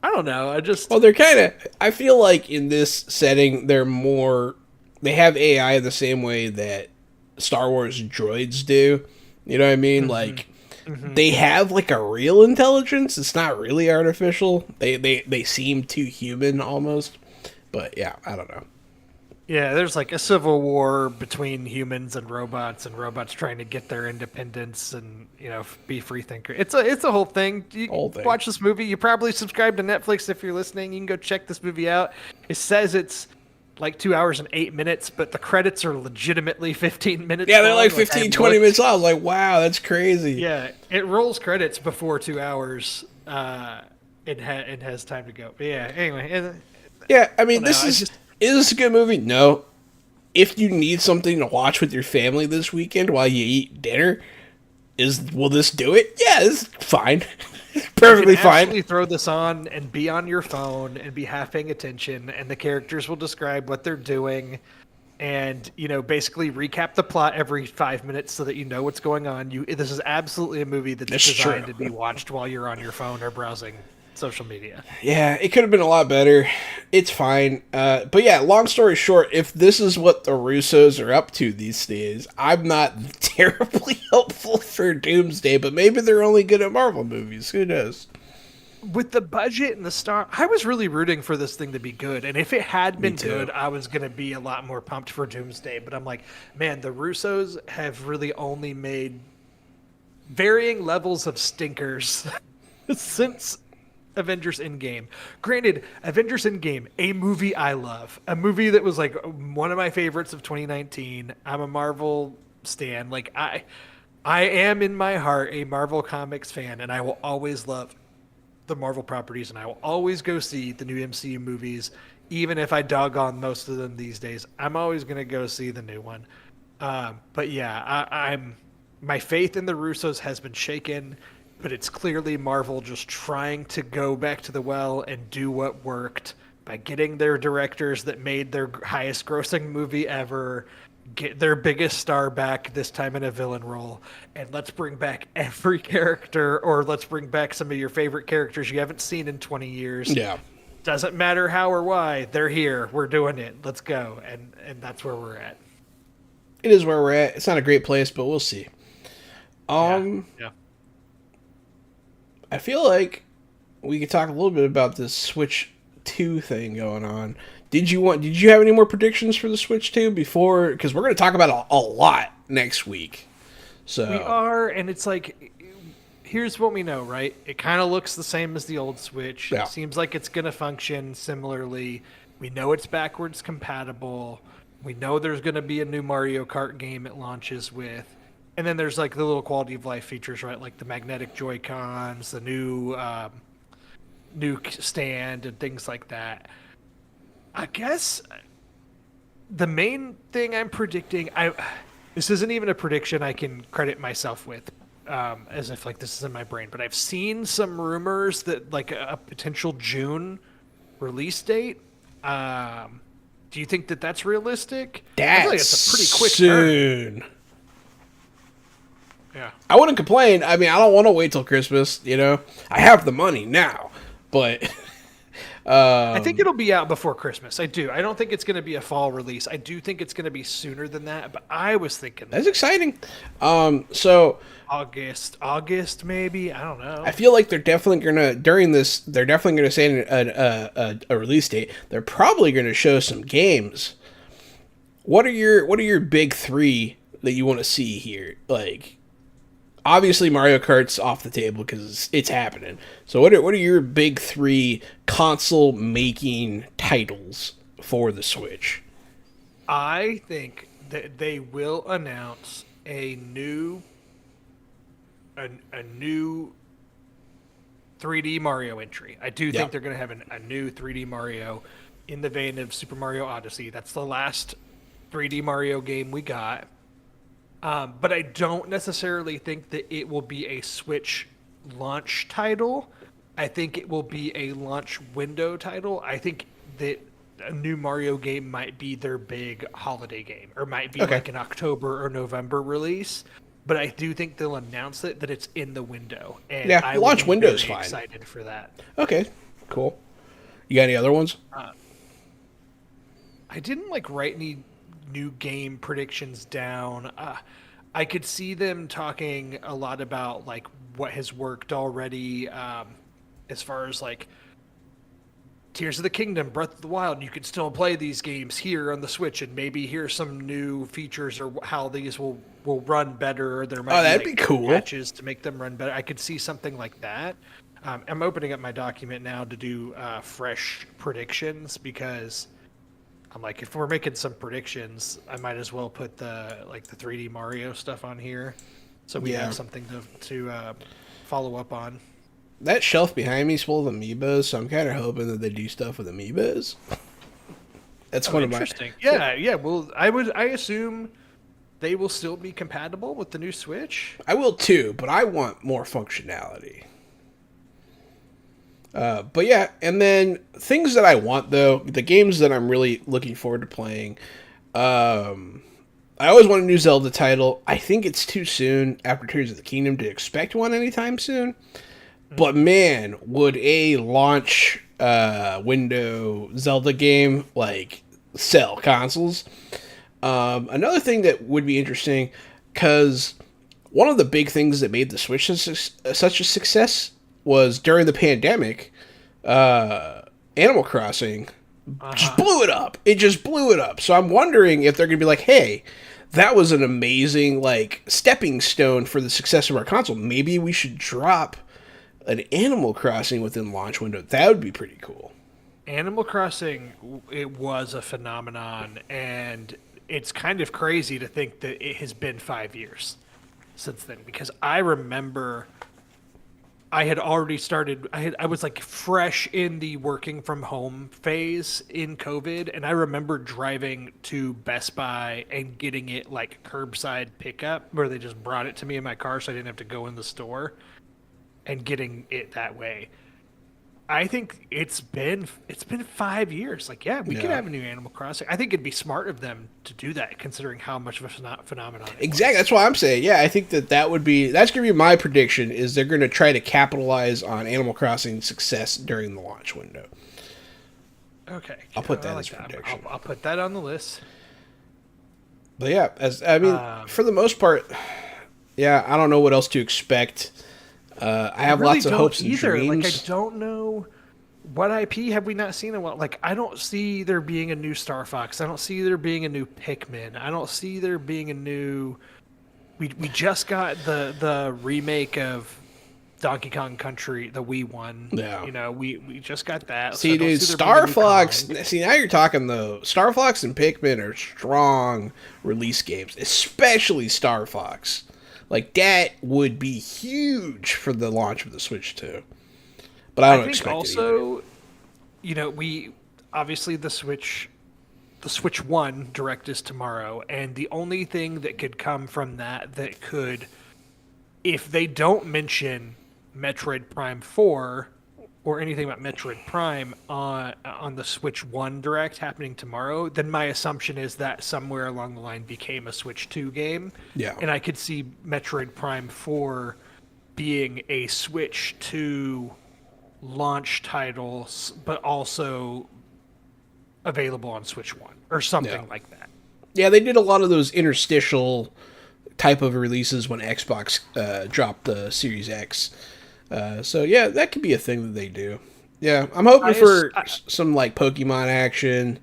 I don't know. Well, they're kind of. I feel like in this setting, they have AI the same way that Star Wars droids do. You know what I mean? Mm-hmm. Like, they have like a real intelligence. It's not really artificial. They seem too human almost. But yeah, I don't know. Yeah, there's like a civil war between humans and robots trying to get their independence and, be free thinker. It's a whole thing. Watch this movie. You probably subscribe to Netflix if you're listening. You can go check this movie out. It says it's like 2 hours and 8 minutes, but the credits are legitimately 15 minutes. Yeah, they're like 15, 20 minutes long. I was like, wow, that's crazy. Yeah, it rolls credits before 2 hours. It has time to go. But yeah, anyway. Yeah, I mean, Is this a good movie? No. If you need something to watch with your family this weekend while you eat dinner, will this do it? Yeah, it's fine. Perfectly fine. You throw this on and be on your phone and be half paying attention, and the characters will describe what they're doing, and basically recap the plot every 5 minutes so that you know what's going on. This is absolutely a movie that's designed to be watched while you're on your phone or browsing social media. Yeah, it could have been a lot better. It's fine. But yeah, long story short, if this is what the Russos are up to these days, I'm not terribly hopeful for Doomsday, but maybe they're only good at Marvel movies. Who knows? With the budget and the star, I was really rooting for this thing to be good. And if it had been good, I was going to be a lot more pumped for Doomsday. But I'm like, man, the Russos have really only made varying levels of stinkers since Avengers Endgame. Granted, Avengers Endgame, a movie I love, a movie that was like one of my favorites of 2019. I'm a Marvel stan. Like I am in my heart a Marvel Comics fan, and I will always love the Marvel properties, and I will always go see the new MCU movies, even if I dog on most of them these days. I'm always going to go see the new one. But yeah, my faith in the Russos has been shaken. But it's clearly Marvel just trying to go back to the well and do what worked by getting their directors that made their highest grossing movie ever, get their biggest star back, this time in a villain role, and let's bring back every character, or let's bring back some of your favorite characters you haven't seen in 20 years. Yeah. Doesn't matter how or why, they're here. We're doing it. Let's go. And that's where we're at. It is where we're at. It's not a great place, but we'll see. Yeah. Um, Yeah. I feel like we could talk a little bit about this Switch 2 thing going on. Did you have any more predictions for the Switch 2 before? Because we're going to talk about a lot next week. So We are, and it's like, here's what we know, right? It kind of looks the same as the old Switch. Yeah. It seems like it's going to function similarly. We know it's backwards compatible. We know there's going to be a new Mario Kart game it launches with. And then there's like the little quality of life features, right? Like the magnetic Joy-Cons, the new stand, and things like that. I guess the main thing I'm predicting, this isn't even a prediction I can credit myself with, as if like this is in my brain, but I've seen some rumors that like a potential June release date. Do you think that that's realistic? I feel like that's it's a pretty quick turn. soon. Yeah. I wouldn't complain. I mean, I don't want to wait till Christmas. I have the money now, but I think it'll be out before Christmas. I do. I don't think it's going to be a fall release. I do think it's going to be sooner than that, but I was thinking that's exciting. So August maybe. I don't know. I feel like they're definitely gonna during this. They're definitely gonna say a release date. They're probably gonna show some games. What are your big three that you want to see here? Like, obviously Mario Kart's off the table because it's happening. So what are your big three console making titles for the Switch? I think that they will announce a new 3D Mario entry. I do think they're going to have a new 3D Mario in the vein of Super Mario Odyssey. That's the last 3D Mario game we got. But I don't necessarily think that it will be a Switch launch title. I think it will be a launch window title. I think that a new Mario game might be their big holiday game, or might be like an October or November release. But I do think they'll announce it that it's in the window. And Yeah, I launch would be window's very fine. excited for that. Okay, cool. You got any other ones? I didn't like write any new game predictions down. I could see them talking a lot about like what has worked already, as far as like Tears of the Kingdom, Breath of the Wild. You can still play these games here on the Switch, and maybe here's some new features or how these will run better. There might that'd like, be cool. patches to make them run better. I could see something like that. I'm opening up my document now to do fresh predictions because I'm like, if we're making some predictions, I might as well put the 3D Mario stuff on here, so we have something to follow up on. That shelf behind me is full of amiibos, so I'm kind of hoping that they do stuff with amiibos. That's one of my Interesting. Yeah. Well, I assume they will still be compatible with the new Switch. I will too, but I want more functionality. But yeah, and then things that I want though, the games that I'm really looking forward to playing. I always want a new Zelda title. I think it's too soon after Tears of the Kingdom to expect one anytime soon. But man, would a launch window Zelda game like sell consoles? Another thing that would be interesting, because one of the big things that made the Switch such a success was during the pandemic, Animal Crossing just blew it up. It just blew it up. So I'm wondering if they're going to be like, hey, that was an amazing like stepping stone for the success of our console. Maybe we should drop an Animal Crossing within launch window. That would be pretty cool. Animal Crossing, it was a phenomenon, and it's kind of crazy to think that it has been 5 years since then, because I remember I had already started. I was like fresh in the working from home phase in COVID, and I remember driving to Best Buy and getting it like curbside pickup, where they just brought it to me in my car, so I didn't have to go in the store, and getting it that way. I think it's been 5 years. Like, yeah, we could have a new Animal Crossing. I think it'd be smart of them to do that, considering how much of a phenomenon it Exactly. was. That's why I'm saying. Yeah, I think that's going to be my prediction. Is they're going to try to capitalize on Animal Crossing's success during the launch window. Okay, I'll put I that as like that. prediction. I'll put that on the list. But yeah, as I mean, for the most part, yeah, I don't know what else to expect. I I have really lots of don't hopes and either. Like, I dreams. don't know what IP have we not seen in a while. Like, I don't see there being a new Star Fox. I don't see there being a new Pikmin. I don't see there being a new. We just got the remake of Donkey Kong Country, the Wii one. Yeah. You know, we just got that, so I See, don't dude, see there being a Star new Fox. Kong. See, now you're talking though. Star Fox and Pikmin are strong release games, especially Star Fox. Like that would be huge for the launch of the Switch 2. But I I don't think expect it either. also, you know, we obviously the Switch One Direct is tomorrow, and the only thing that could come from that could, if they don't mention Metroid Prime 4 or anything about Metroid Prime on the Switch 1 Direct happening tomorrow, then my assumption is that somewhere along the line became a Switch 2 game. Yeah. And I could see Metroid Prime 4 being a Switch 2 launch title, but also available on Switch 1 or Yeah. something like that. Yeah, they did a lot of those interstitial type of releases when Xbox dropped the Series X. So yeah, that could be a thing that they do. Yeah, I'm hoping for I some like Pokemon action.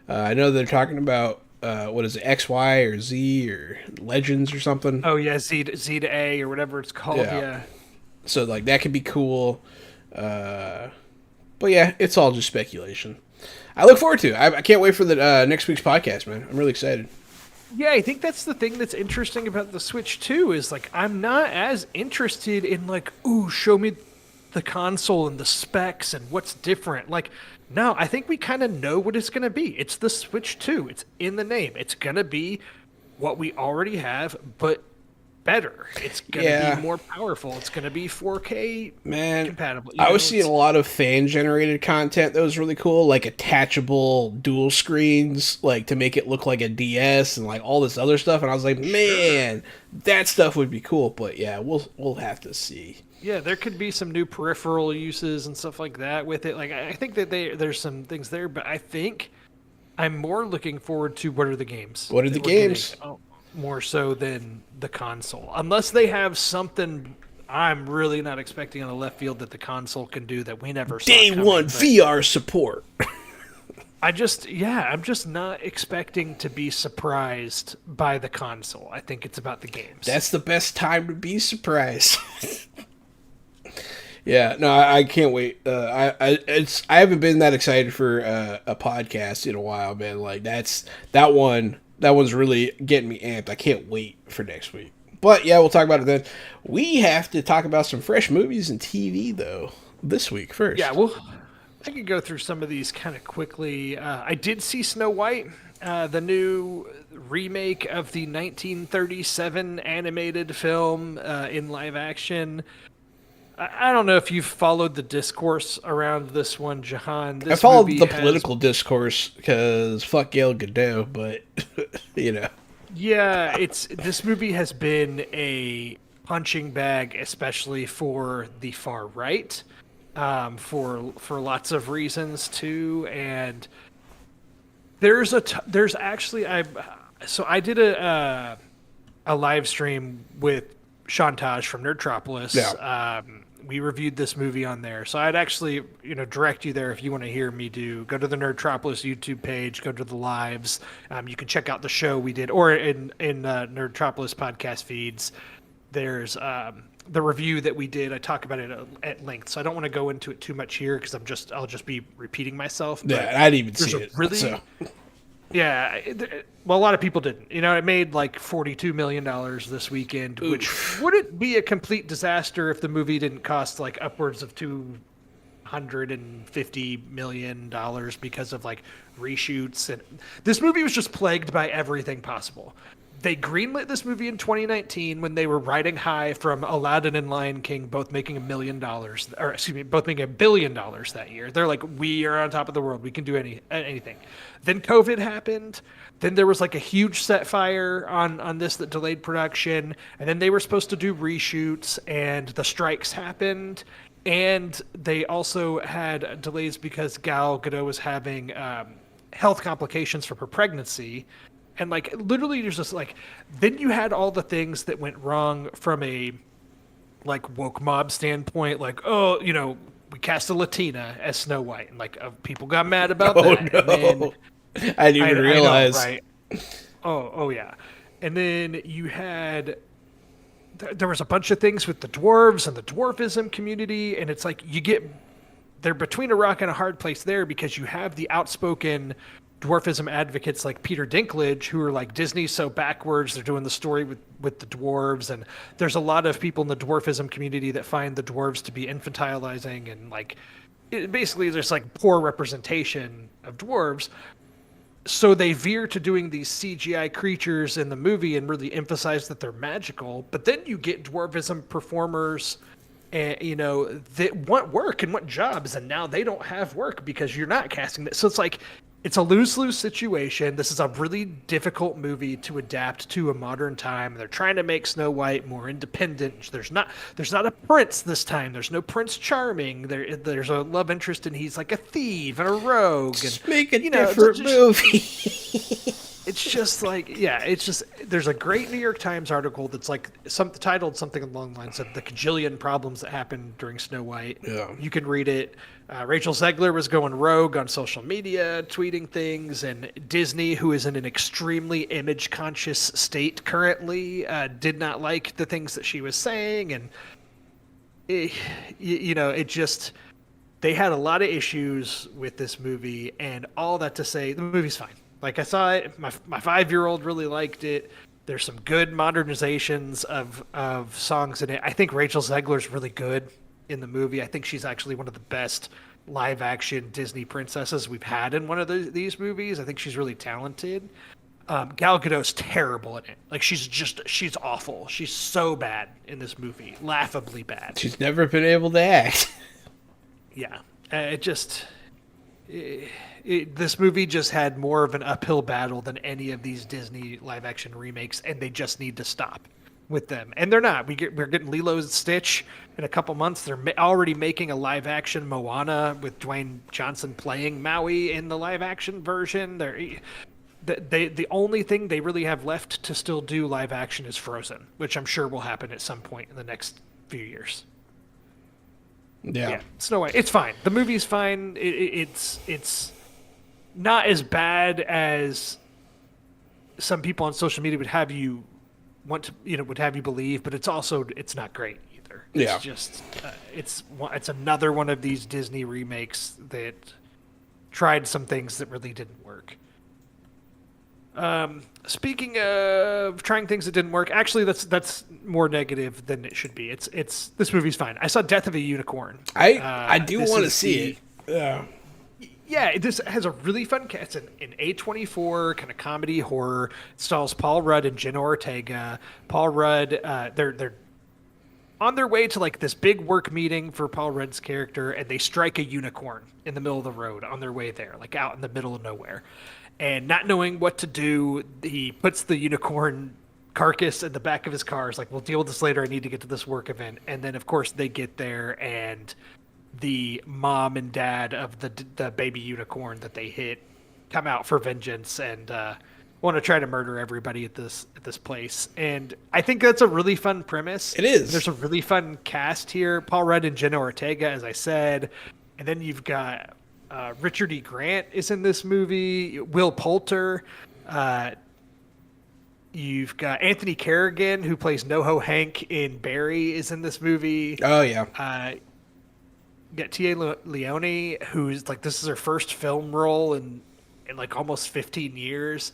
I know they're talking about what is it, X, Y, or Z, or Legends or something. Oh yeah, Z to A or whatever it's called. Yeah. Yeah. So like that could be cool. But yeah, it's all just speculation. I look forward to it. I can't wait for the next week's podcast, man. I'm really excited. Yeah, I think that's the thing that's interesting about the Switch 2 is like I'm not as interested in like, ooh, show me the console and the specs and what's different. Like, no, I think we kind of know what it's going to be. It's the Switch 2. It's in the name. It's going to be what we already have, but better. It's going to Yeah. be more powerful. It's going to be 4K Man, compatible. I was seeing a lot of fan generated content that was really cool, like attachable dual screens, like to make it look like a DS and like all this other stuff. And I was like, man, that stuff would be cool. But yeah, we'll have to see. Yeah, there could be some new peripheral uses and stuff like that with it. Like I think that there's some things there, but I think I'm more looking forward to what are the games. What are the that we're getting, games? more so than the console. Unless they have something I'm really not expecting on the left field that the console can do that we never saw Day coming, one but VR support. I'm just not expecting to be surprised by the console. I think it's about the games. That's the best time to be surprised. Yeah, no, I can't wait. I haven't been that excited for a podcast in a while, man. Like that one's really getting me amped. I can't wait for next week. But yeah, we'll talk about it then. We have to talk about some fresh movies and TV though this week first. Yeah, well, I could go through some of these kind of quickly. I did see Snow White, the new remake of the 1937 animated film in live action. I don't know if you've followed the discourse around this one, Jahan. I This followed movie the has- political discourse because fuck Gail Godot, but you know. Yeah, this movie has been a punching bag, especially for the far right, for lots of reasons too. And there's actually I did a live stream with Shantaj from Nerdtropolis. Yeah. We reviewed this movie on there, so I'd actually direct you there if you want to hear me go to the Nerdtropolis YouTube page, go to the lives. You can check out the show we did, or in Nerdtropolis podcast feeds. There's the review that we did. I talk about it at length, so I don't want to go into it too much here because I'll just be repeating myself. Yeah, and I didn't even there's see a it. really So. yeah, well, a lot of people didn't. It made like $42 million this weekend, which wouldn't be a complete disaster if the movie didn't cost like upwards of $250 million because of like reshoots. And this movie was just plagued by everything possible. They greenlit this movie in 2019 when they were riding high from Aladdin and Lion King, both making $1 million, both making $1 billion that year. They're like, we are on top of the world. We can do anything. Then COVID happened. Then there was like a huge set fire on this that delayed production. And then they were supposed to do reshoots and the strikes happened. and they also had delays because Gal Gadot was having health complications from her pregnancy, and like literally, there's just like then you had all the things that went wrong from a like woke mob standpoint, like oh, we cast a Latina as Snow White, and like people got mad about Oh that, and then no, I didn't even I know, realize. right? Oh yeah, and then you had there was a bunch of things with the dwarves and the dwarfism community, and it's like they're between a rock and a hard place there because you have the outspoken dwarfism advocates like Peter Dinklage who are like Disney's so backwards, they're doing the story with the dwarves, and there's a lot of people in the dwarfism community that find the dwarves to be infantilizing and like basically there's like poor representation of dwarves, so they veer to doing these CGI creatures in the movie and really emphasize that they're magical. But then you get dwarvism performers, and that want work and want jobs, and now they don't have work because you're not casting that. So it's like it's a lose-lose situation. This is a really difficult movie to adapt to a modern time. They're trying to make Snow White more independent. There's not a prince this time. There's no Prince Charming. There's a love interest, and he's like a thief and a rogue. And Just make a different movie. it's just like it's just there's a great New York Times article that's like titled something along the lines of the cajillion problems that happened during Snow White. Yeah. You can read it. Rachel Zegler was going rogue on social media, tweeting things, and Disney, who is in an extremely image conscious state currently, did not like the things that she was saying, and it just they had a lot of issues with this movie, and all that to say the movie's fine. Like I saw it, my 5-year-old really liked it. There's some good modernizations of songs in it. I think Rachel Zegler's really good in the movie. I think she's actually one of the best live action Disney princesses we've had in one of these movies. I think she's really talented. Gal Gadot's terrible in it. Like she's awful. She's so bad in this movie, laughably bad. She's never been able to act. Yeah, this movie just had more of an uphill battle than any of these Disney live action remakes, and they just need to stop with them. And they're not. We're getting Lilo and Stitch in a couple months. They're already making a live action Moana with Dwayne Johnson playing Maui in the live action version. The only thing they really have left to still do live action is Frozen, which I'm sure will happen at some point in the next few years. Yeah. Snow White. It's fine. The movie's fine. It's not as bad as some people on social media would have you believe, but it's not great either. Yeah. It's just it's another one of these Disney remakes that tried some things that really didn't work. Speaking of trying things that didn't work, actually that's more negative than it should be. It's this movie's fine. I saw Death of a Unicorn. I do want to see it. Yeah. Yeah, this has a really fun cast. It's an A24 kind of comedy horror. It stars Paul Rudd and Jenna Ortega. Paul Rudd, they're on their way to like this big work meeting for Paul Rudd's character, and they strike a unicorn in the middle of the road on their way there, like out in the middle of nowhere. And not knowing what to do, he puts the unicorn carcass in the back of his car. He's like, we'll deal with this later. I need to get to this work event. And then, of course, they get there, and the mom and dad of the baby unicorn that they hit come out for vengeance and want to try to murder everybody at this place. And I think that's a really fun premise. It is. There's a really fun cast here. Paul Rudd and Jenna Ortega, as I said. And then you've got Richard E. Grant is in this movie. Will Poulter. You've got Anthony Carrigan, who plays NoHo Hank in Barry, is in this movie. Oh, yeah. You got Tia Leone, who's like, this is her first film role in like almost 15 years.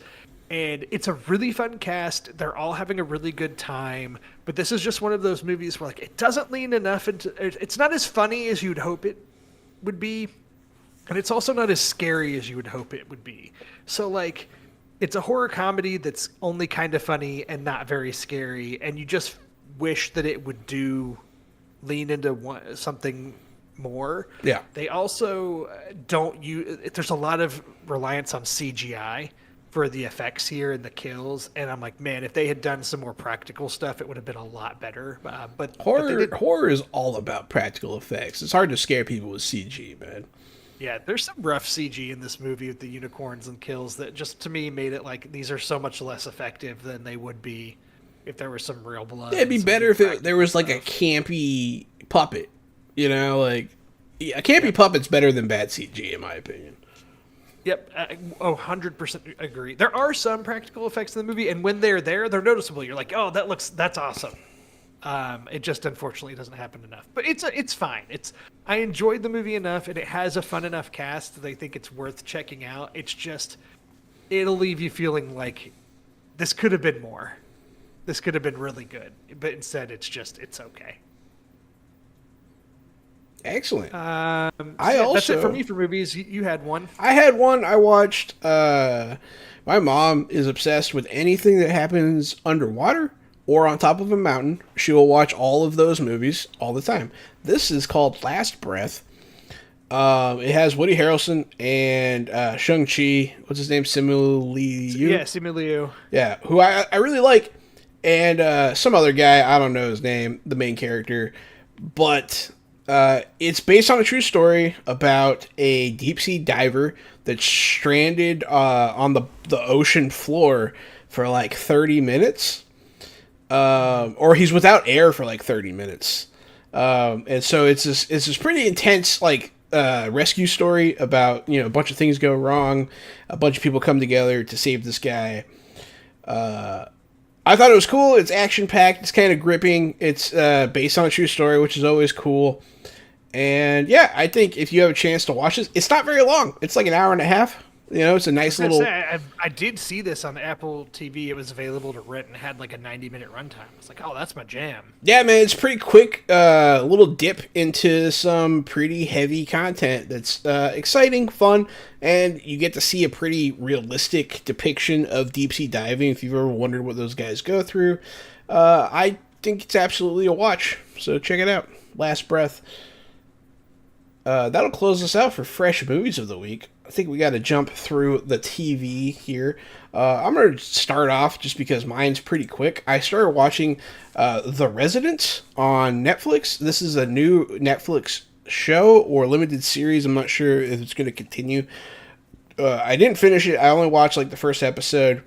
And it's a really fun cast. They're all having a really good time. But this is just one of those movies where like it doesn't lean enough into, it's not as funny as you'd hope it would be. And it's also not as scary as you would hope it would be. So like, it's a horror comedy that's only kind of funny and not very scary. And you just wish that it would lean into something more. Yeah. They also don't use, there's a lot of reliance on CGI for the effects here and the kills, and I'm like, man, if they had done some more practical stuff, it would have been a lot better. But they did. Horror is all about practical effects. It's hard to scare people with CG, man. Yeah, there's some rough CG in this movie with the unicorns and kills that just to me made it like these are so much less effective than they would be if there was some real blood. Yeah, it'd be better if there was like a campy puppet. You know, like a campy puppet's better than bad CG, in my opinion. Yep, 100% agree. There are some practical effects in the movie, and when they're there, they're noticeable. You're like, oh, that's awesome. It just unfortunately doesn't happen enough, but it's fine. I enjoyed the movie enough, and it has a fun enough cast that I think it's worth checking out. It's just it'll leave you feeling like this could have been more. This could have been really good, but instead it's okay. Excellent. That's it for me for movies. You had one. I had one. I watched. My mom is obsessed with anything that happens underwater or on top of a mountain. She will watch all of those movies all the time. This is called Last Breath. It has Woody Harrelson and Shang-Chi. What's his name? Simu Liu? Yeah, Simu Liu. Yeah, who I really like. And some other guy, I don't know his name, the main character. But it's based on a true story about a deep-sea diver that's stranded on the ocean floor for like 30 minutes. Or he's without air for like 30 minutes. And so it's this pretty intense, like, rescue story about, a bunch of things go wrong. A bunch of people come together to save this guy. I thought it was cool. It's action-packed. It's kind of gripping. It's based on a true story, which is always cool. And, yeah, I think if you have a chance to watch this, it's not very long. It's like an hour and a half. It's a nice little... I did see this on Apple TV. It was available to rent and had like a 90-minute runtime. I was like, oh, that's my jam. Yeah, man, it's pretty quick. Little dip into some pretty heavy content that's exciting, fun, and you get to see a pretty realistic depiction of deep-sea diving if you've ever wondered what those guys go through. I think it's absolutely a watch, so check it out. Last Breath. That'll close us out for Fresh Movies of the Week. I think we got to jump through the TV here. I'm going to start off just because mine's pretty quick. I started watching The Residence on Netflix. This is a new Netflix show or limited series. I'm not sure if it's going to continue. I didn't finish it. I only watched like the first episode.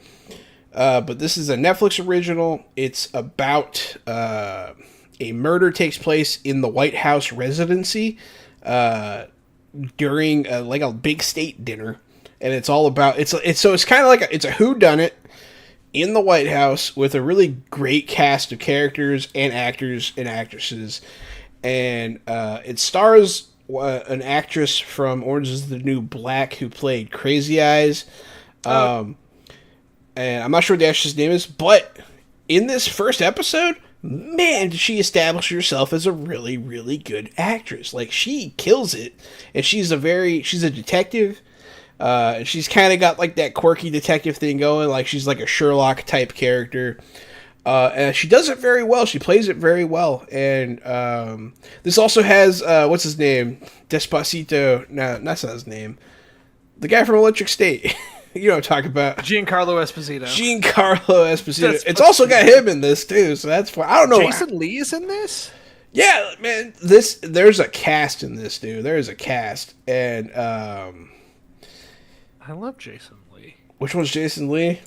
But this is a Netflix original. It's about a murder takes place in the White House residency during like a big state dinner, and it's all about it's kind of like it's a whodunit in the White House with a really great cast of characters and actors and actresses, and it stars an actress from Orange Is the New Black who played Crazy Eyes, and I'm not sure what the actress' name is, but in this first episode, man, did she establish herself as a really, really good actress. Like, she kills it. And she's a detective. And she's kind of got, like, that quirky detective thing going. Like, she's like a Sherlock-type character. And she does it very well. She plays it very well. And this also has, what's his name? Despacito. No, that's not his name. The guy from Electric State. You know what I'm talking about. Giancarlo Esposito. It's also got him in this, too, so that's fine. I don't know. Jason Lee is in this? Yeah, man. There's a cast in this, dude. There is a cast. And, I love Jason Lee. Which one's Jason Lee?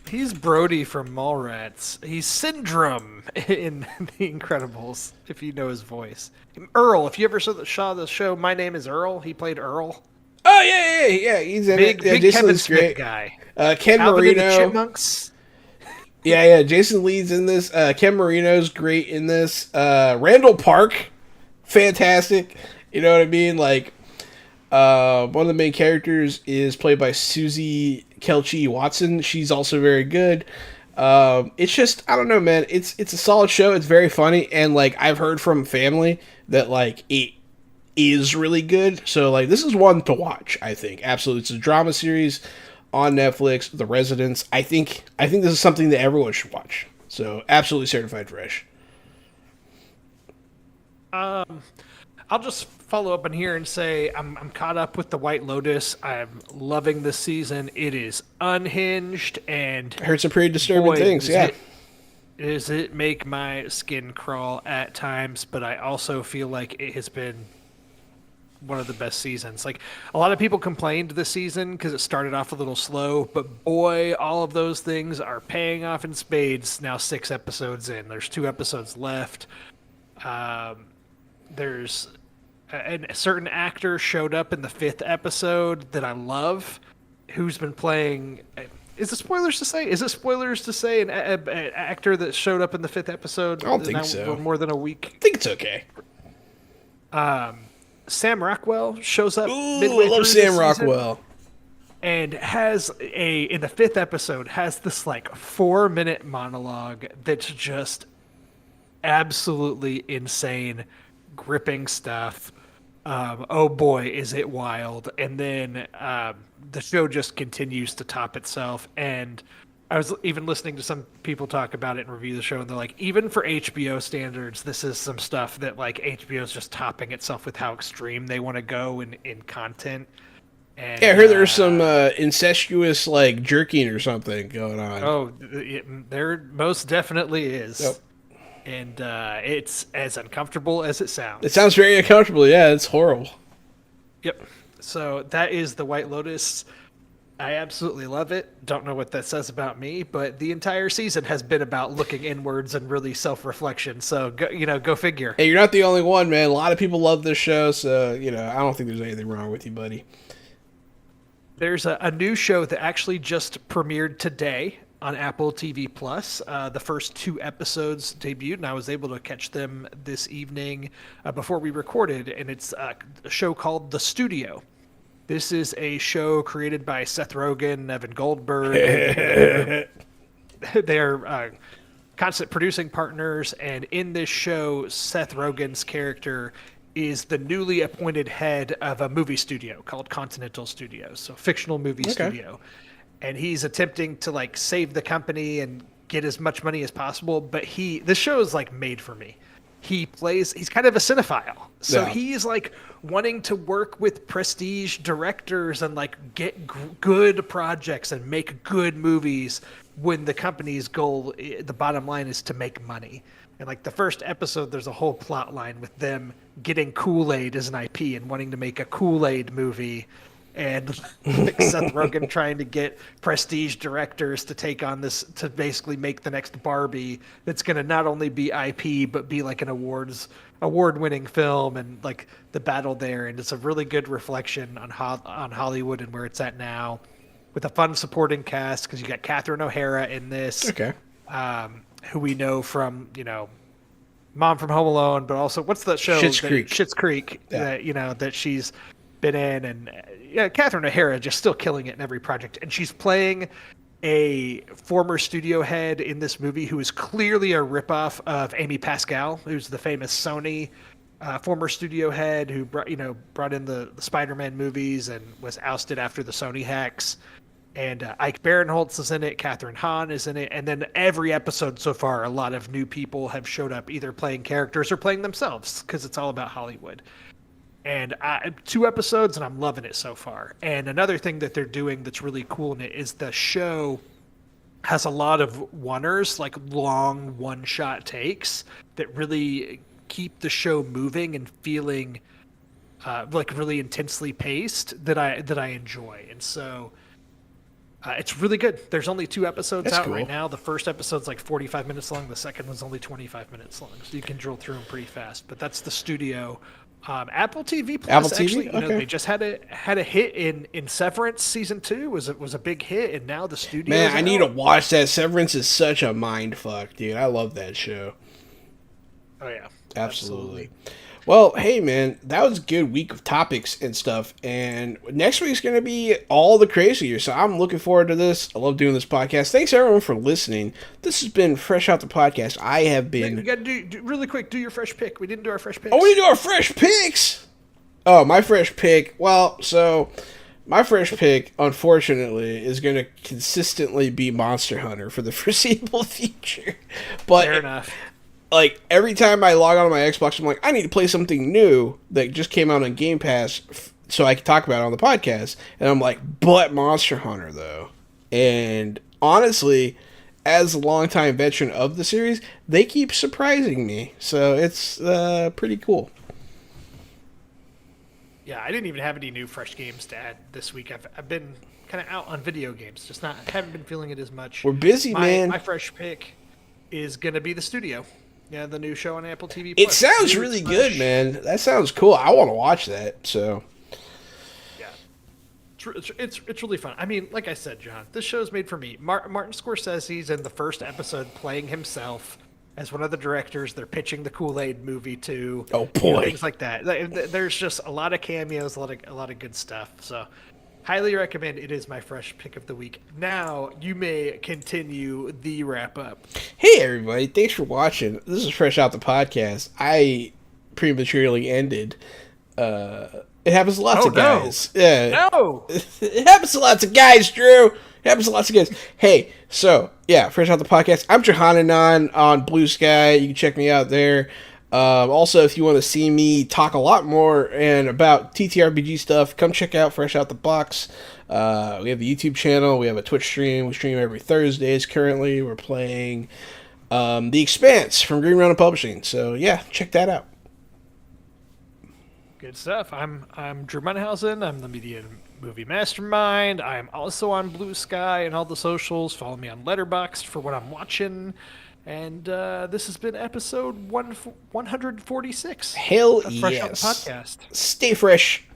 He's Brody from Mallrats. He's Syndrome in The Incredibles, if you know his voice. Earl, if you ever saw the show My Name is Earl, he played Earl. Oh, yeah. He's in it. Yeah, big Jason Kevin Lee's Smith great. guy. Ken Alvin Marino. and the Chipmunks. Yeah. Jason Lee's in this. Ken Marino's great in this. Randall Park, fantastic. You know what I mean? Like, one of the main characters is played by Susie Kelchi Watson. She's also very good. It's just, I don't know, man. It's a solid show. It's very funny. And, like, I've heard from family that, like, it is really good. So, like, this is one to watch, I think. Absolutely. It's a drama series on Netflix, The Residence. I think this is something that everyone should watch. So, absolutely certified fresh. I'll just follow up on here and say I'm caught up with The White Lotus. I'm loving this season. It is unhinged, and I heard some pretty disturbing boy, things. Yeah. does it make my skin crawl at times. But I also feel like it has been one of the best seasons. Like a lot of people complained this season because it started off a little slow, but boy, all of those things are paying off in spades. Now 6 episodes in, there's 2 episodes left. There's a certain actor showed up in the 5th episode that I love, who's been playing. Is it spoilers to say? Is it spoilers to say an actor that showed up in the 5th episode? I don't think so. For more than a week. I think it's okay. Sam Rockwell shows up. Ooh, I love Sam Rockwell. And has in the 5th episode has this like 4-minute monologue that's just absolutely insane, gripping stuff. Oh boy, is it wild! And then the show just continues to top itself. And I was even listening to some people talk about it and review the show, and they're like, even for HBO standards, this is some stuff that like HBO is just topping itself with how extreme they want to go in content. And, yeah, I heard there's some incestuous like jerking or something going on. Oh, there most definitely is. Yep. And it's as uncomfortable as it sounds. It sounds very uncomfortable. Yeah, it's horrible. Yep. So that is The White Lotus. I absolutely love it. Don't know what that says about me, but the entire season has been about looking inwards and really self-reflection. So, go figure. Hey, you're not the only one, man. A lot of people love this show, so, I don't think there's anything wrong with you, buddy. There's a new show that actually just premiered today on Apple TV Plus. The first 2 episodes debuted, and I was able to catch them this evening before we recorded, and it's a show called The Studio. This is a show created by Seth Rogen, Evan Goldberg. They're constant producing partners, and in this show, Seth Rogen's character is the newly appointed head of a movie studio called Continental Studios, so fictional movie studio. And he's attempting to like save the company and get as much money as possible. But this show is like made for me. He's kind of a cinephile. So he's like wanting to work with prestige directors and like get good projects and make good movies when the company's goal, the bottom line is to make money. And like the first episode, there's a whole plot line with them getting Kool-Aid as an IP and wanting to make a Kool-Aid movie. And like Seth Rogen trying to get prestige directors to take on this, to basically make the next Barbie that's going to not only be IP, but be like an award-winning film, and like the battle there. And it's a really good reflection on Hollywood and where it's at now, with a fun supporting cast, because you got Catherine O'Hara in this. Okay. Who we know from, Mom from Home Alone, but also, what's that show? Schitt's Creek. Yeah. That she's been in. And Catherine O'Hara just still killing it in every project. And she's playing a former studio head in this movie who is clearly a ripoff of Amy Pascal, who's the famous Sony former studio head who brought in the Spider-Man movies and was ousted after the Sony hacks. And Ike Barinholtz is in it. Catherine Hahn is in it. And then every episode so far, a lot of new people have showed up, either playing characters or playing themselves, because it's all about Hollywood. And 2 episodes, and I'm loving it so far. And another thing that they're doing that's really cool in it is the show has a lot of oneers, like long one-shot takes that really keep the show moving and feeling like really intensely paced that I enjoy. And so it's really good. There's only 2 episodes out right now. The first episode's like 45 minutes long. The second one's only 25 minutes long. So you can drill through them pretty fast. But that's The Studio. Apple TV Plus. Apple TV? Actually, Okay. they just had a hit in Severance season 2 was a big hit, and now The Studio. Man, I need to watch that. Severance is such a mind fuck, dude. I love that show. Oh yeah, Absolutely. Well, hey man, that was a good week of topics and stuff, and next week's going to be all the crazier, so I'm looking forward to this. I love doing this podcast. Thanks everyone for listening. This has been Fresh Out the Podcast. I have been... You got to do really quick, do your fresh pick. We didn't do our fresh picks. Oh, we didn't do our fresh picks! Oh, my fresh pick. Well, so my fresh pick, unfortunately, is going to consistently be Monster Hunter for the foreseeable future. But fair enough. like every time I log on to my Xbox, I'm like, I need to play something new that just came out on Game Pass so I can talk about it on the podcast. And I'm like, but Monster Hunter though. And honestly, as a longtime veteran of the series, they keep surprising me. So it's pretty cool. Yeah, I didn't even have any new fresh games to add this week. I've been kind of out on video games, just not haven't been feeling it as much. We're busy, man. My fresh pick is gonna be The Studio. Yeah, the new show on Apple TV. It Plus. sounds really good, man. That sounds cool. I want to watch that. So yeah, it's really fun. I mean, like I said, John, this show's made for me. Martin Scorsese's in the first episode playing himself as one of the directors they're pitching the Kool-Aid movie to. Oh boy, things like that. There's just a lot of cameos, a lot of good stuff. So, highly recommend. It is my fresh pick of the week. Now you may continue the wrap up. Hey everybody, thanks for watching. This is Fresh Out the Podcast. I prematurely ended. It happens to lots of guys. Yeah. No. It happens to lots of guys, Drew. It happens to lots of guys. Hey, so yeah, Fresh Out the Podcast. I'm Johanan on Blue Sky. You can check me out there. Also, if you want to see me talk a lot more and about TTRPG stuff, come check out Fresh Out the Box. We have a YouTube channel. We have a Twitch stream. We stream every Thursdays. Currently, we're playing The Expanse from Green Ronin Publishing. So yeah, check that out. Good stuff. I'm Drew Munhausen. I'm the Media and Movie Mastermind. I'm also on Blue Sky and all the socials. Follow me on Letterboxd for what I'm watching. And this has been episode 146. Hell of Fresh Out yes. the Podcast. Stay fresh.